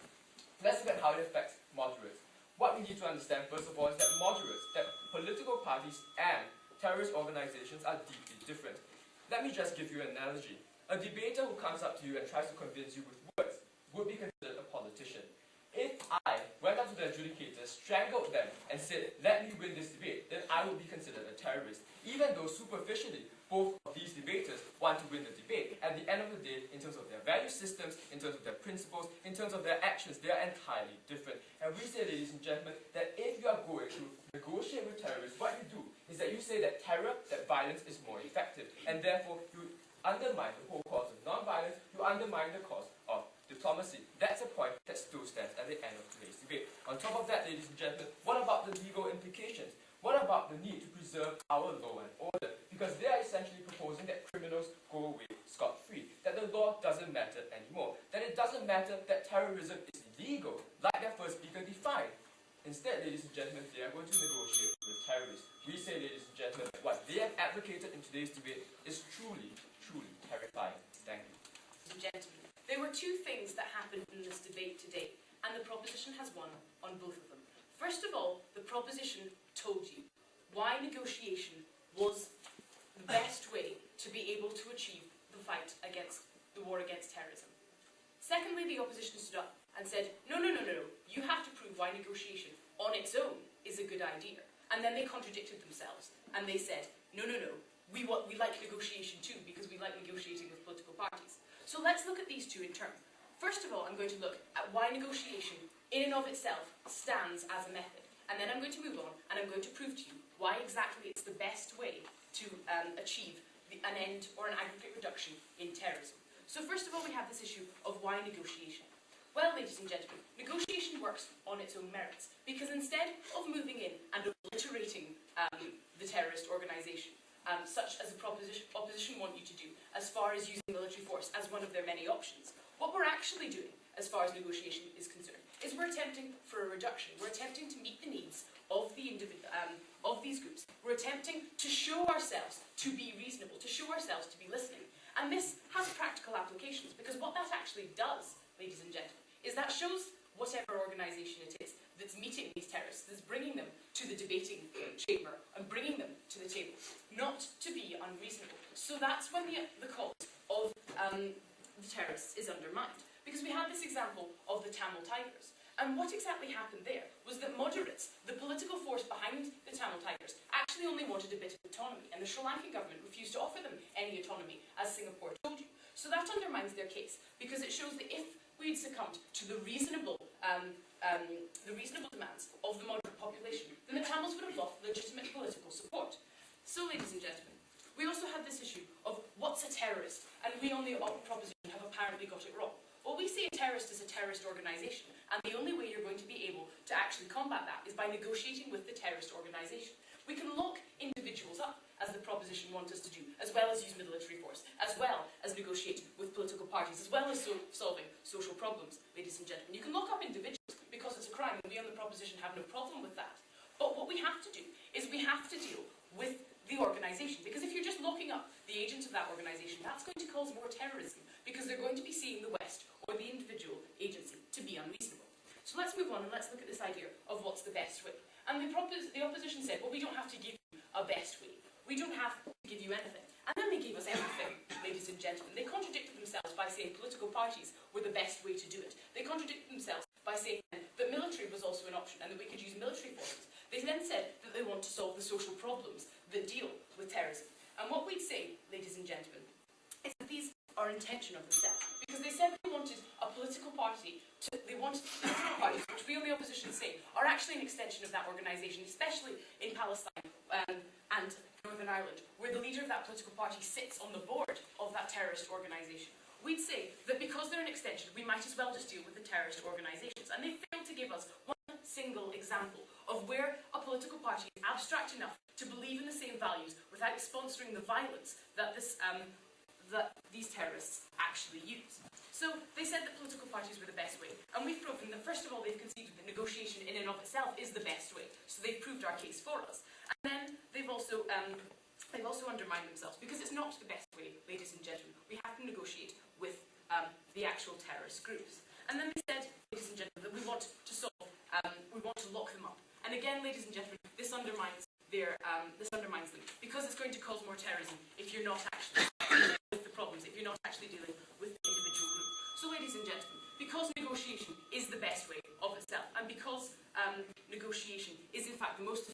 Let's look at how it affects moderates. What we need to understand, first of all, is that moderates, that political parties and terrorist organizations are deeply different. Let me just give you an analogy. A debater who comes up to you and tries to convince you with words would be considered a politician. If I went up to the adjudicators, strangled them, and said, let me win this debate, then I would be considered a terrorist. Even though superficially, both of these debaters want to win the debate. At the end of the day, in terms of their value systems, in terms of their principles, in terms of their actions, they are entirely different. And we say, ladies and gentlemen, that if you are going to negotiate with terrorists, what you do is that you say that terror, that violence is more effective. And therefore, you undermine the whole cause of non-violence, you undermine the cause of diplomacy. That's a point that still stands at the end of today's debate. On top of that, ladies and gentlemen, what about the legal implications? What about the need to preserve our law and order? Because they are essentially proposing that criminals go away scot-free, that the law doesn't matter anymore, that it doesn't matter that terrorism is illegal, like their first speaker defined. Instead, ladies and gentlemen, they are going to negotiate with terrorists. We say, ladies and gentlemen, that what they have advocated in today's debate is truly, truly terrifying. Thank you. Ladies and gentlemen, there were two things that happened in this debate today, and the proposition has won on both of them. First of all, the proposition told you why negotiation was the best way to be able to achieve the fight against the war against terrorism. Secondly, the opposition stood up and said, no, you have to prove why negotiation on its own is a good idea. And then they contradicted themselves and they said, no, we like negotiation too because we like negotiating with political parties. So let's look at these two in turn. First of all, I'm going to look at why negotiation in and of itself stands as a method. And then I'm going to move on and I'm going to prove to you why exactly it's the best way to achieve an end or an aggregate reduction in terrorism. So first of all, we have this issue of why negotiation. Well, ladies and gentlemen, negotiation works on its own merits because instead of moving in and obliterating the terrorist organisation, such as the opposition want you to do, as far as using military force as one of their many options, what we're actually doing, as far as negotiation is concerned, is we're attempting for a reduction. We're attempting to meet the needs of the of these groups. We're attempting to show ourselves to be reasonable, to show ourselves to be listening. And this has practical applications, because what that actually does, ladies and gentlemen, is that shows whatever organisation it is that's meeting these terrorists, that's bringing them to the debating chamber and bringing them to the table, not to be unreasonable. So that's when the cause of the terrorists is undermined. Because we had this example of the Tamil Tigers. And what exactly happened there was that moderates, the political force behind the Tamil Tigers, actually only wanted a bit of autonomy, and the Sri Lankan government refused to offer them any autonomy, as Singapore told you. So that undermines their case, because it shows that if we had succumbed to the reasonable demands of the moderate population, then the Tamils would have lost legitimate political support. So, ladies and gentlemen, we also had this issue of what's a terrorist, and we on the proposition have apparently got it wrong. Well, we say a terrorist is a terrorist organisation, and the only way you're going to be able to actually combat that is by negotiating with the terrorist organisation. We can lock individuals up, as the proposition wants us to do, as well as use military force, as well as negotiate with political parties, as well as solving social problems, ladies and gentlemen. You can lock up individuals because it's a crime, and we on the proposition have no problem with that. But what we have to do is we have to deal with the organisation, because if you're just locking up the agents of that organisation, that's going to cause more terrorism, because they're going to be seeing the West or the individual agency to be unreasonable. So let's move on and let's look at this idea of what's the best way. And the opposition said, well, we don't have to give you a best way. We don't have to give you anything. And then they gave us everything, ladies and gentlemen. They contradicted themselves by saying political parties were the best way to do it. They contradicted themselves by saying that military was also an option and that we could use military forces. They then said that they want to solve the social problems that deal with terrorism. And what we'd say, ladies and gentlemen, is that these are intention of themselves. Because they said they wanted a political party, which we on the opposition say are actually an extension of that organisation, especially in Palestine and Northern Ireland, where the leader of that political party sits on the board of that terrorist organisation. We'd say that because they're an extension, we might as well just deal with the terrorist organisations. And they failed to give us one single example of where a political party is abstract enough to believe in the same values without sponsoring the violence that these terrorists actually use. So they said that political parties were the best way, and we've proven that first of all they've conceded that negotiation in and of itself is the best way. So they've proved our case for us, and then they've also undermined themselves, because it's not the best way, ladies and gentlemen. We have to negotiate with the actual terrorist groups. And then they said, ladies and gentlemen, that we want to lock them up. And again, ladies and gentlemen, this undermines them, because it's going to cause more terrorism if you're not actually dealing with the problems, if you're not actually dealing with the individual group. So, ladies and gentlemen, because negotiation is the best way of itself, and because negotiation is in fact the most